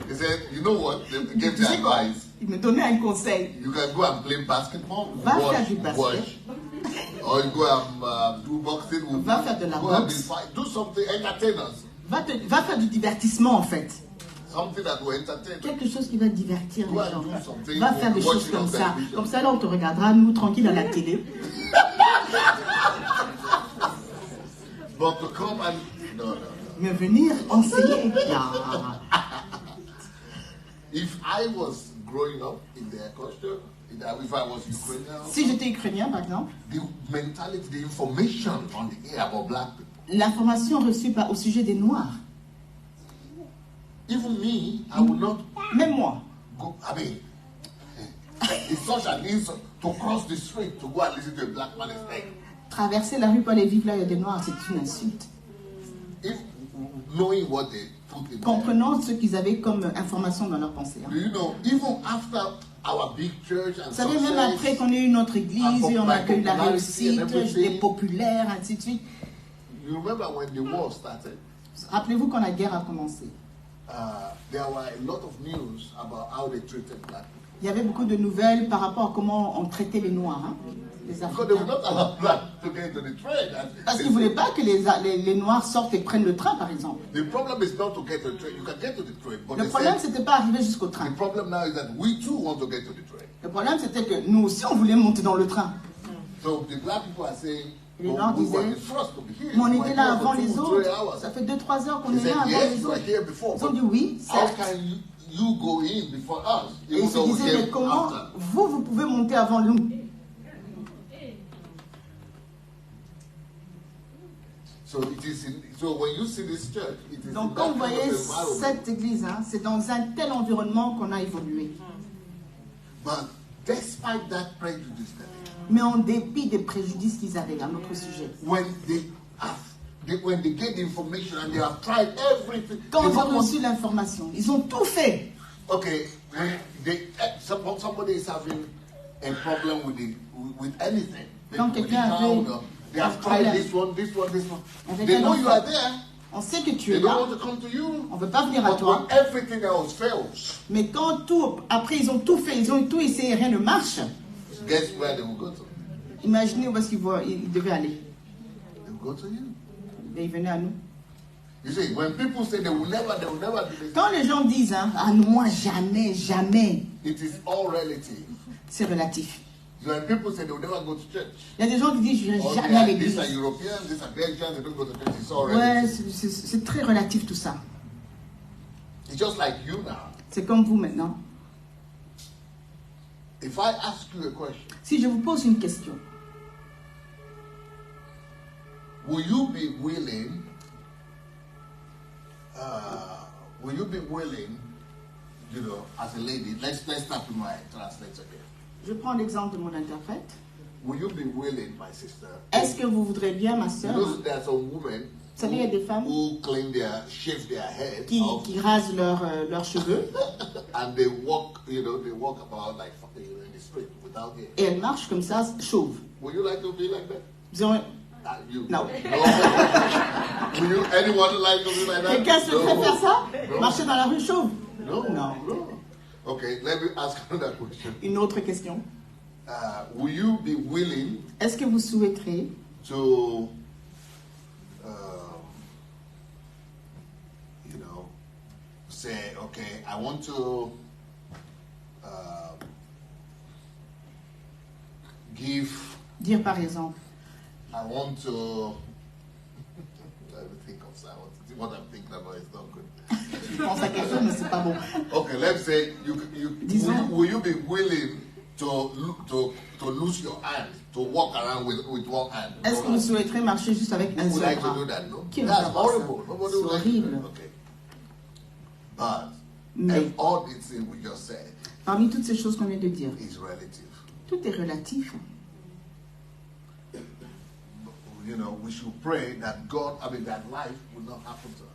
He said, you know what? They gave Tu me sais quoi? advice. Ils me donnaient un conseil. You can go and play basketball. Va faire du basket. Watch. Or you go and do boxing. Va faire de la go and boxe. fight. Do something, entertain us. Va faire du divertissement, en fait. Something that will entertain. Quelque chose qui va divertir les Go and gens. do something. Va faire des Watch choses it comme on ça. television. Comme ça, là, on te regardera, nous, tranquilles à la télé. But to come and no. Mais venir enseigner. Ah. If I was growing up in their culture, if I was Ukrainian, Si j'étais ukrainien, par exemple, the mentality, the information on the air about black people. l'information reçue au sujet des Noirs, Even me, I would not même moi, go. I mean, it's such an insult to cross the street to go and listen to a black man speak. traverser la rue pour aller vivre là, il y a des Noirs, c'est une insulte. If knowing what they put in there. Comprenant ce qu'ils avaient comme information dans leur pensée. Hein. Do you know, even after our big church and Vous savez, même après qu'on ait eu notre église et on a eu la réussite, j'étais populaire, ainsi de suite. you remember when the war started, Rappelez-vous quand la guerre a commencé. there were a lot of news about how they treated black people. Il y avait beaucoup de nouvelles par rapport à comment on traitait les Noirs, hein, les Because they would Africains. not allow black to get into the train. And Parce qu'ils ne voulaient pas que les Noirs sortent et prennent le train, par exemple. the problem is not to get to the train. You can get to the train, but Le they problème, said, c'était pas arriver jusqu'au the train. problem now is that we too want to get to the train. Le problème, c'était que nous aussi, on voulait monter dans le train. So the black people are saying, Les "Oh, Noirs we were disaient, the first to be here. mais on We était were là here avant for les 2 or 3 autres. hours." Ça fait 2-3 heures qu'on They est là said, avant yes, les we were autres. here before. Ils ont dit But oui, how certes. can you go in before us? Et Even ils se though we disaient, mais came comment after. vous pouvez monter avant nous? So it is. So when you see this church, it is Donc in quand that vous kind voyez of environment. cette église, hein, c'est dans un tel environnement qu'on a évolué. But despite that prejudice, Mais en dépit des préjudices qu'ils avaient à notre sujet. when when they get the information and they have tried everything, Quand they ils don't ont want- reçu l'information, ils ont tout fait. okay, when somebody is having a problem with anything, Quand with the quelqu'un crowd, avait or they have un tried problème this one, this one, this one. avec They un know you enfant. are there. On sait que tu They es don't là, want to come to you. on ne veut pas venir à But toi. when everything else fails, Mais quand tout, après ils ont tout fait, ils ont tout essayé, rien ne marche. guess where they will go to? Imaginez où est-ce qu'ils devaient aller. They will go to you. Et ils venaient à nous. You see, when people say they will never do this, Quand les gens disent, hein, ah moi jamais, jamais, it is all relative. c'est relatif. When people say they will never go to church, Il y a des gens qui disent, je or n'irai jamais à these l'église. are Europeans, these are Belgians, they don't go to church, it's all Ouais, relative. c'est très relatif tout ça. It's just like you now. C'est comme vous maintenant. If I ask you a question, Si je vous pose une question, will you be willing, you know, as a lady, let's start with my translator here. je prends l'exemple de mon interprète. Will you be willing, my sister? Est-ce que vous voudrez bien, ma You sœur, know, there are some women Vous savez, il y a des femmes who shave their head off, qui rasent leurs cheveux and they walk, you know, they walk about like in the street without hair. et elles marchent comme ça, chauves. Would you like to be like that? Vous aurez- You. No. Will you? Anyone like to be like that? Quelqu'un souhaiterait faire ça? No. Marcher dans la rue chauve? No. Non. No. Okay, let me ask another question. Une autre question. Will you be willing Est-ce que vous souhaiterez to, you know, say, okay, I want to give, dire par exemple, I want to, let me think of that. What I'm thinking about is not good. je pense à quelque chose, mais c'est pas bon. Okay, let's say Disons- will you be willing to lose your hand, to walk around with one hand? Est-ce que vous souhaiterez marcher juste avec un Who would seul like to bras? do that? No, Qui that's va faire ça? horrible. Nobody would C'est like to do horrible. that. Okay, but Mais all these things we just said parmi toutes ces choses qu'on vient de dire, is relative. tout est relatif. You know, we should pray that that life will not happen to us.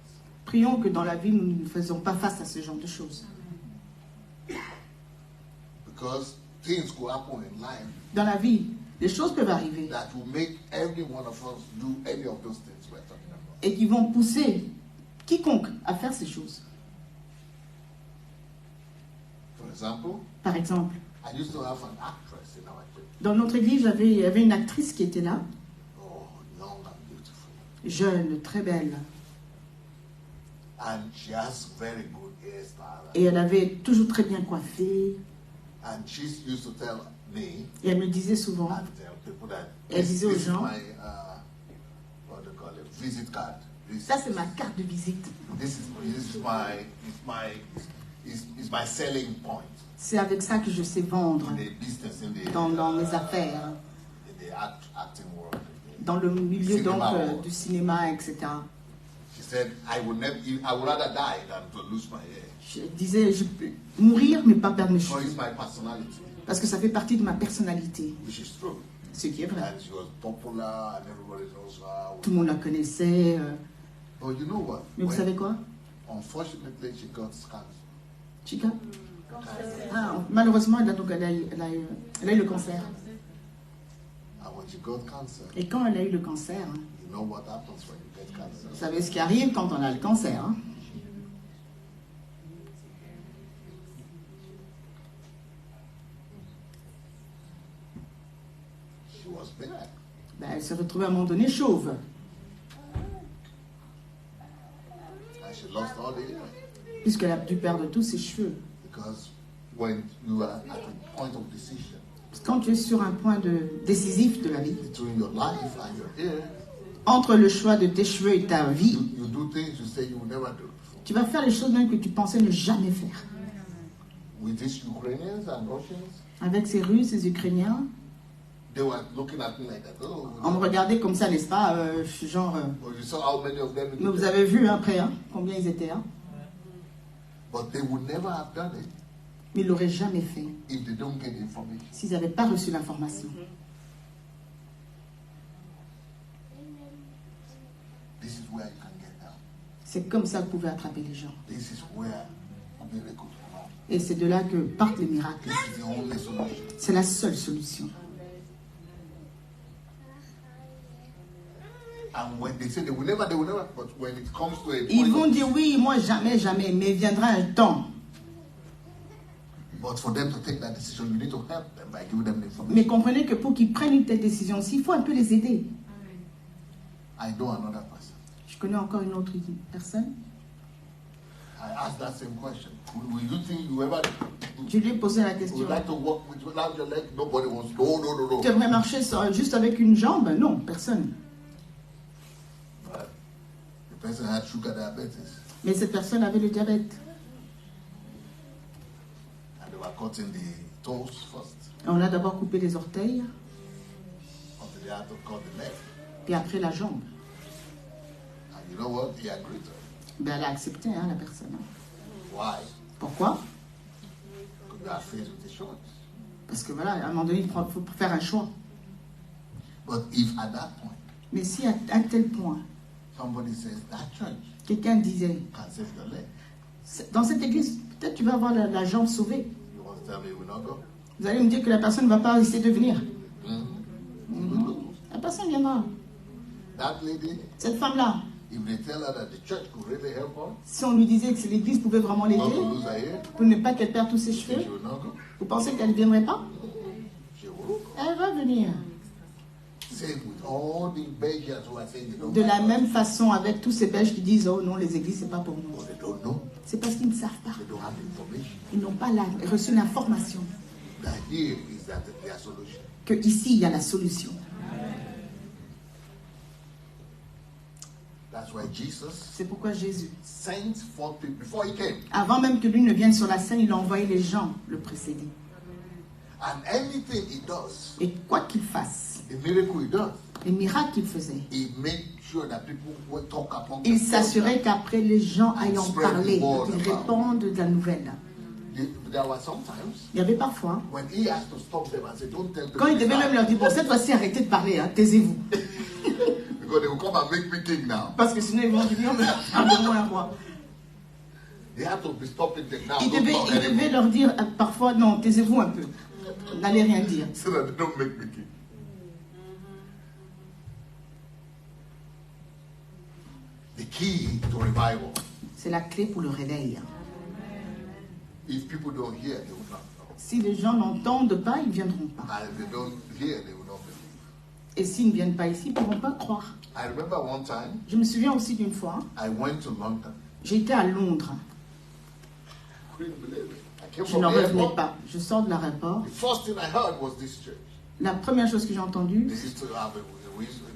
Prions que dans la vie, nous ne faisons pas face à ce genre de choses. Because things could happen in life Dans la vie, les choses peuvent arriver that will make every one of us do any of those things we're talking about. et qui vont pousser quiconque à faire ces choses. For example, Par exemple, I used to have an actress in our church. dans notre église, il y avait une actrice qui était là, Oh, young and beautiful. jeune, très belle, And she has very good hairstyle. et elle avait toujours très bien coiffé. And she used to tell me Et elle me disait souvent, and tell people that Elle disait aux this is gens, my what do you call it, visit card. ça c'est ma carte de visite. This is my selling point C'est avec ça que je sais vendre in the business, in the dans mes affaires, in the acting world. dans le milieu donc, Cinéma, ouais. du cinéma, etc. She said, I would rather die than to lose my hair. Je disais, je peux mourir mais pas perdre mes So cheveux. it's my personality, Parce que ça fait partie de ma personnalité, which is true. ce qui est vrai. And she was popular and everybody knows her. Tout le monde la connaissait. But you know what? Mais vous When- savez quoi, Unfortunately, she got cancer. Chica? Ah, malheureusement, elle a eu le cancer. And when she got cancer, Et quand elle a eu le cancer, you know what happens when you get cancer? vous savez ce qui arrive quand on a le cancer. Hein? s'est retrouvée à un moment donné chauve. And she lost all the hair. Puisqu'elle a dû perdre tous ses cheveux. Because when you are at a point of decision Quand tu es sur un point décisif de la vie, between your life and your hair, entre le choix de tes cheveux et ta vie, you do things you say you will never do before. tu vas faire les choses même que tu pensais ne jamais faire. With these Ukrainians and Russians, Avec ces Russes, ces Ukrainiens, they were looking at me like that. Oh, on me regardait comme ça, n'est-ce pas, genre... well, you saw how many of them. mais vous avez vu après, hein, combien ils étaient, hein. But they would never have done it Mais ils l'auraient jamais fait if they don't get information. s'ils n'avaient pas reçu l'information. This is where you can get down. C'est comme ça que vous pouvez attraper les gens. This is where miracles come out. Et c'est de là que partent les miracles. This is the only solution. C'est la seule solution. And when they say they will never, but when it comes to a Ils vont point dire oui, moi jamais, jamais, mais il viendra un temps. but for them to take that decision, you need to help them by giving them the information. Mais comprenez que pour qu'ils prennent une telle décision, il faut un peu les aider. I know another person. Je connais encore une autre personne. I asked that same question. Will you think you ever Je lui ai posé la would question. like to walk without your leg? Nobody wants. No. Tu aimerais marcher juste avec une jambe? Non, personne. But the person had sugar diabetes, Mais cette personne avait le diabète. and they were cutting the toes first, On a d'abord coupé les orteils, until they had to cut the leg. puis après la jambe. And you know what? He agreed to it. Ben, elle a accepté, hein, la personne. Why? Pourquoi? Because you are faced with the choice. Parce que voilà, à un moment donné, il faut faire un choix. But if at that point Mais si à un tel point, somebody says that church quelqu'un disait, can save your leg, dans cette église, peut-être tu vas avoir la jambe sauvée. you want to tell me you will not go? Vous allez me dire que la personne ne va pas essayer de venir. Mm-hmm. La personne viendra. That lady, Cette femme-là, if they tell her that the church could really help her si on lui disait que l'église pouvait vraiment not l'aider, to lose her hair, pour ne pas qu'elle perde tous ses she cheveux, will not go. vous pensez qu'elle ne viendrait pas? She will go. Elle va venir. Same with all the Belgians who are saying they don't De la like même us. façon avec tous ces Belges qui disent oh non, les églises, c'est pas pour nous. But they don't know. C'est parce qu'ils ne savent pas. They don't have the information. Ils n'ont pas reçu l'information That here is that their solution. que ici il y a la solution. That's why Jesus C'est pourquoi Jésus, sent forth people before he came. avant même que lui ne vienne sur la scène, il a envoyé les gens le précéder. And anything he does, Et quoi qu'il fasse, the miracle he does, les miracles qu'il faisait, he made sure that people will talk about il s'assurait qu'après les gens aillent en parler, qu'ils répandent de la nouvelle. There were sometimes Il y avait parfois, when he has to stop them and say, don't tell people quand il this devait même time, leur dire, bon, cette fois-ci, arrêtez de parler, hein, taisez-vous. because they will come and make me king now. Parce que sinon, ils vont dire, parle-moi un roi. They have to be stopping them now. Il Don't talk devait anymore. leur dire parfois, non, taisez-vous un peu. N'allez rien dire. So that they don't make me king. The key to revival. C'est la clé pour le réveil. If people don't hear, they will not know. Si les gens n'entendent pas, ils ne viendront pas. And if they don't hear, they will not believe. Et s'ils ne viennent pas ici, ils ne pourront pas croire. I remember one time Je me souviens aussi d'une fois, I went to London. j'étais à Londres. Couldn't believe it. I came Je from n'en the revenais airport. pas. Je sors de l'aéroport. The first thing I heard was this church. La première chose que j'ai entendue, They used to have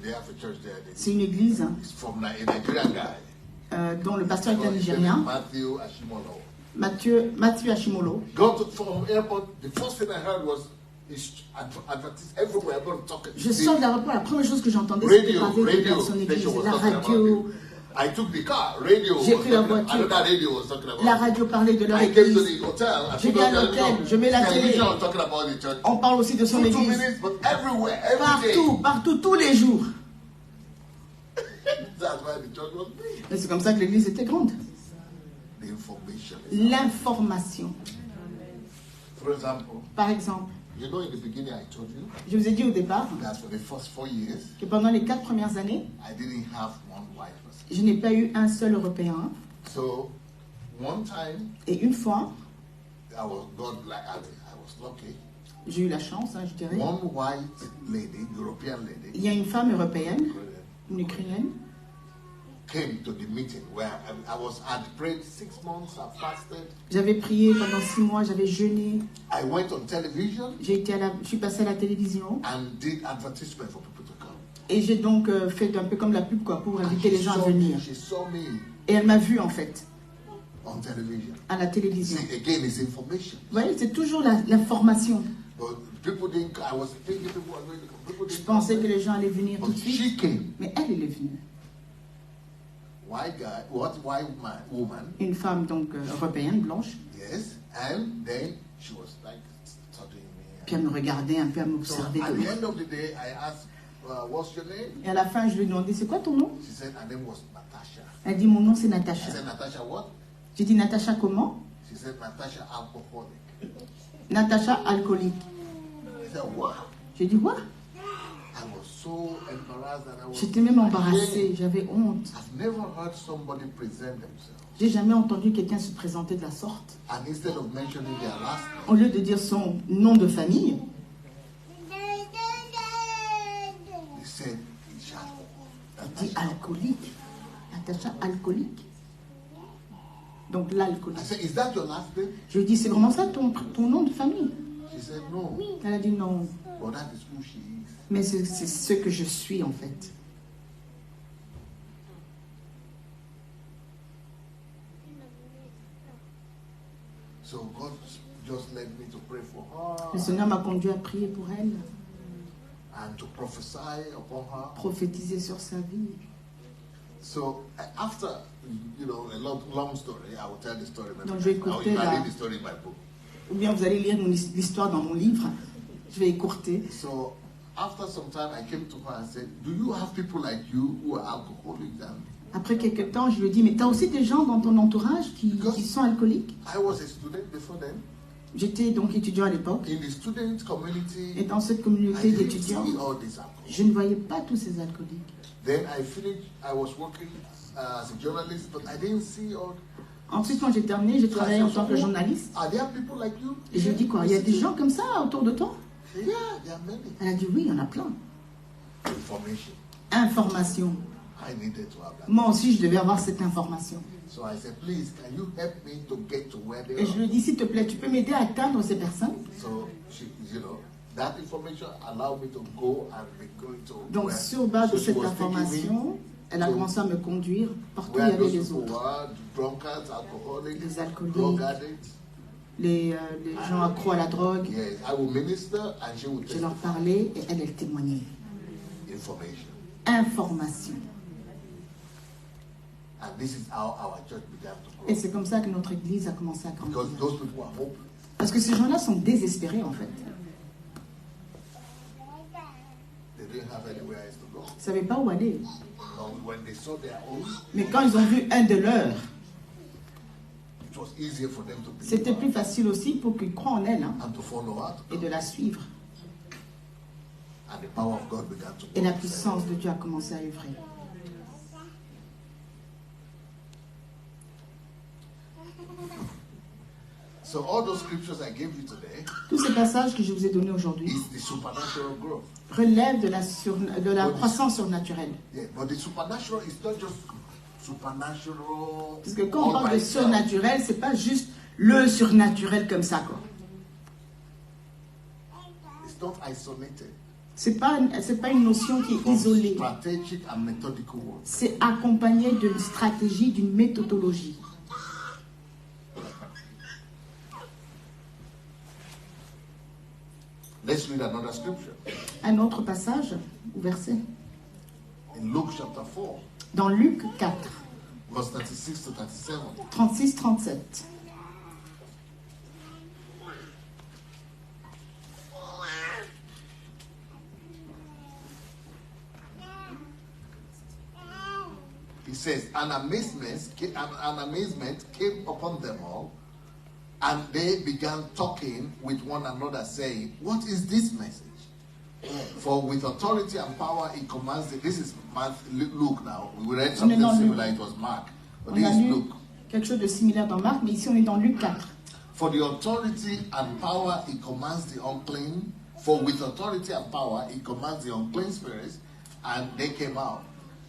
they have a church there. c'est une église It's from a Nigerian guy. dont le pasteur était His name is nigérien, Matthew Ashimolo. Mathieu Ashimolo. From airport, the first thing I heard was his advertised everywhere. I'm going to talk. Je sors de l'aéroport, la première chose que j'entendais, c'était parler de son église. station was La talking about radio, it. I took the car. Radio. J'ai was pris la talking about- voiture. Another radio was talking about la it. radio parlait de leur I came to église. the hotel. I Je put vais à on l'hôtel, television. je mets la télé. Television talking about the church. On parle aussi de son 2 église. minutes, but everywhere, every day. Partout, tous les jours. That's why the church was big. Et c'est comme ça que l'église était grande. The information. is- L'information. For example, Par exemple, you know, in the beginning, I told you je vous ai dit au départ that for the first 4 years, que pendant les 4 premières années, I didn't have one white person. je n'ai pas eu un seul Européen. So, one time, Et une fois, I was lucky. J'ai eu la chance, hein, je dirais. one white lady, European lady, Il y a une femme européenne, une Ukrainienne, came to the meeting where I'd prayed 6 months, I fasted. j'avais prié pendant 6 mois, j'avais jeûné, I went on television je suis passée à la télévision and did advertisement for people to come. et j'ai donc fait un peu comme la pub quoi, pour inviter les gens à venir. She saw me Et elle m'a vue en fait, on television. à la télévision. See, again, it's information. Vous voyez, c'est toujours l'information. But people didn't. I was thinking people were going to come. People Je didn't pensais come. que les gens allaient venir tout But de suite, she came. mais elle est venue. White guy, white woman? Une femme donc européenne, blanche, Yes. And then she was like studying me. puis elle me regardait un peu, elle So m'observait. at the end of the day, I asked, "What's your name?" Et à la fin, je lui ai demandé, c'est quoi ton nom? She said, "Her name was Natasha." Elle dit, mon nom c'est I Natacha. said, "Natasha what?" J'ai dit, Natacha comment? She said, "Natasha alcoholic." Natacha alcoolique. I said, "What?" J'ai dit, quoi? I was so embarrassed and I was. J'étais même embarrassée, j'avais honte. I've never heard somebody present themselves. J'ai jamais entendu quelqu'un se présenter de la sorte. And instead of mentioning their last name, Au lieu de dire son nom de famille, they said, "Isha." elle dit alcoolique. Natacha alcoolique. Donc I l'alcoolique. said, "Is that your last name?" Je lui ai dit, c'est vraiment ça ton nom de famille? She said, "No." Elle a dit non. But that is who she is. Mais c'est ce que je suis en fait. So God just led me to pray for Le her Seigneur m'a conduit à prier pour elle, and to prophesy upon her. prophétiser sur sa vie. So after, a long story, I will tell the story. Donc, je vais Or écourter you can la- read the story in my book. Ou bien vous allez lire l'histoire dans mon livre. Je vais écourter. So after some time, I came to her and said, "Do you have people like you who are alcoholics?" And Après quelques temps, je lui ai dit, mais tu as aussi des gens dans ton entourage qui sont alcooliques? I was a student before then. J'étais donc étudiant à l'époque. In the student community, Et dans cette I communauté didn't d'étudiants, see all these alcoholics. je ne voyais pas tous ces alcooliques. Then I was working as a journalist, but I didn't see all. Ensuite, quand j'ai terminé, j'ai travaillé en tant que journaliste. Are there people like you? Et je lui ai dit quoi? Il y a des gens comme ça autour de toi? Yeah, there are many. Elle a dit oui, il y en a plein. Information. Information. I needed to have that. Moi aussi, je devais avoir cette information. So I said, "Please, can you help me to get to where they Et je lui ai are?" dit, s'il te plaît, tu peux m'aider à atteindre ces personnes? So she, that information allowed me to go and be going to Donc, where. sur base de So she cette was taking me information, elle a to commencé à me conduire partout où il y where avait those les people autres. were, drunkards, alcoholics, Les alcooliques. drug addicts. Les gens accros à la drogue. Yes, I will minister and she will Je leur testify. parlais et elle témoignait. Information. Information. And this is how our church began to Et grow. c'est comme ça que notre église a commencé à Because grandir. those people are hopeless. Parce que ces gens-là sont désespérés en fait. They didn't have anywhere else to go. Ils ne savaient pas où aller. But when they saw their own, Mais quand ils ont vu un de leurs, it was easier for them to believe c'était plus facile aussi pour qu'ils croient en elle hein, and to follow her. et de la suivre. And the power of God began to Et grow. la puissance de Dieu a commencé à œuvrer. So all those scriptures I gave you today Tous ces passages que je vous ai donnés aujourd'hui is the supernatural growth. relèvent de la croissance surnaturelle. Yeah, but the supernatural is not just supernatural. Parce que quand on all parle by de itself. surnaturel, c'est pas juste le surnaturel comme ça quoi. It's not isolated. C'est pas une notion qui est From isolée. strategic and methodical work. C'est accompagné d'une stratégie, d'une méthodologie. Let's read another scripture. Un autre passage ou verset. In Luke chapter 4, Dans Luc 4, verse 36 to 37. 36-37. He says, an amazement came upon them all, and they began talking with one another, saying, "What is this message? For with authority and power he commands it." This is Luke now. We read something dans Luc. similar, it was Mark. But On this a is lu Luke. quelque chose de similaire dans Marc, mais ici on est dans Luc 4. For the authority and power he commands the unclean, for with authority and power he commands the unclean spirits, and they came out.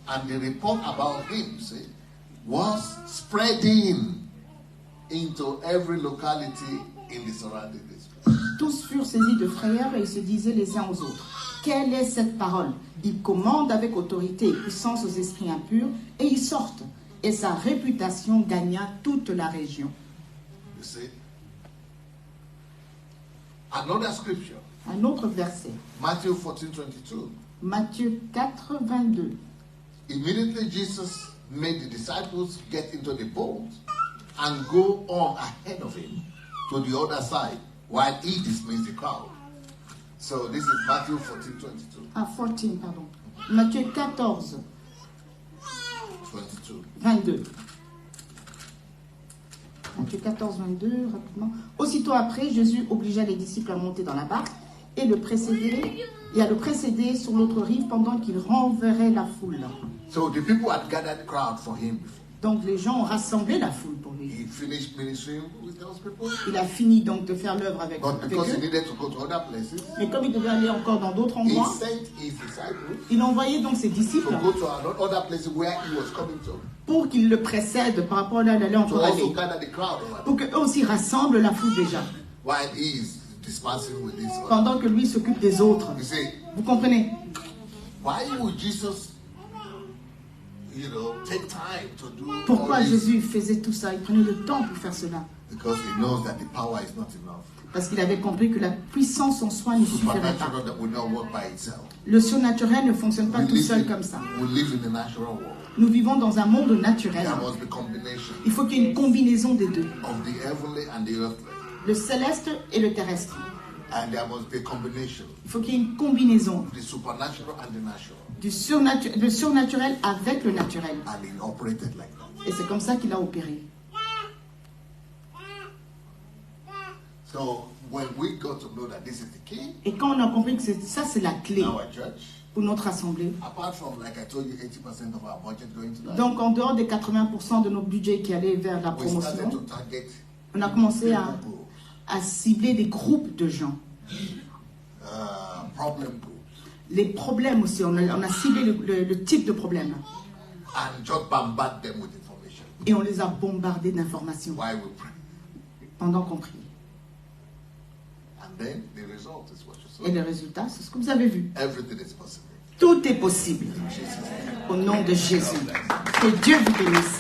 And the report about him, see, was spreading into every locality in the surrounding district. Tous furent saisis de frayeur et ils se disaient les uns aux autres: quelle est cette parole? Il commande avec autorité et puissance aux esprits impurs et ils sortent. Et sa réputation gagna toute la région. You see? Another scripture. Un autre verset. Matthew 14:22. Matthieu 4, 22. Immediately Jesus made the disciples get into the boat and go on ahead of him to the other side while he dismissed the crowd. So this is Matthew 14:22. Ah, 14, pardon. Matthieu 14, 22. 22. Matthieu 14, 22, rapidement. Aussitôt après, Jésus obligea les disciples à monter dans la barque et à le précéder sur l'autre rive pendant qu'il renverrait la foule. So the people had gathered crowd for him before. Donc les gens ont rassemblé la foule pour lui. He finished ministering with those people. Il a fini donc de faire l'œuvre avec But because he eux. needed to go to other places, Mais comme il devait aller encore dans d'autres he endroits, sent his disciples il envoyait donc ses disciples to go to other places where he was coming to pour qu'ils le précèdent par rapport à là où il allait encore also aller. gather the crowd over Pour qu'eux aussi rassemblent la foule déjà. while he is dispensing with this. Pendant que lui s'occupe des autres. You see, Vous comprenez? why would Jesus, take time to do Pourquoi all this? Jésus faisait tout ça? Il prenait le temps pour faire cela. Because he knows that the power is not enough. Parce qu'il avait compris que la puissance en soi ne suffirait pas. Supernatural that will not work by itself. Le surnaturel ne fonctionne pas tout seul comme ça. We live in the natural world. Nous vivons dans un monde naturel. There must be combination Il faut qu'il y ait une combinaison des deux. of the heavenly and the earthly. Le céleste et le terrestre. And there must be a combination Il faut qu'il y ait une combinaison of the supernatural and the natural. du surnaturel avec le naturel. And it operated like that. Et c'est comme ça qu'il a opéré. So when we got to know that this is the key Et quand on a compris que ça, c'est la clé in our church, pour notre assemblée. apart from, like I told you, 80% of our budget going to that, Donc, en dehors des 80% de nos budgets qui allaient vers la we started promotion, to target on a commencé people groups, à cibler des groupes de gens. problem groups, Les problèmes aussi, on a ciblé le type de problème. and just bombard them with information Et on les a bombardés d'informations while we pray. pendant qu'on priait. And then the result is what you Et saw. le résultat, c'est ce que vous avez vu. Everything is possible. Tout est possible In Jesus' name. au nom de Jésus. Que Dieu vous bénisse.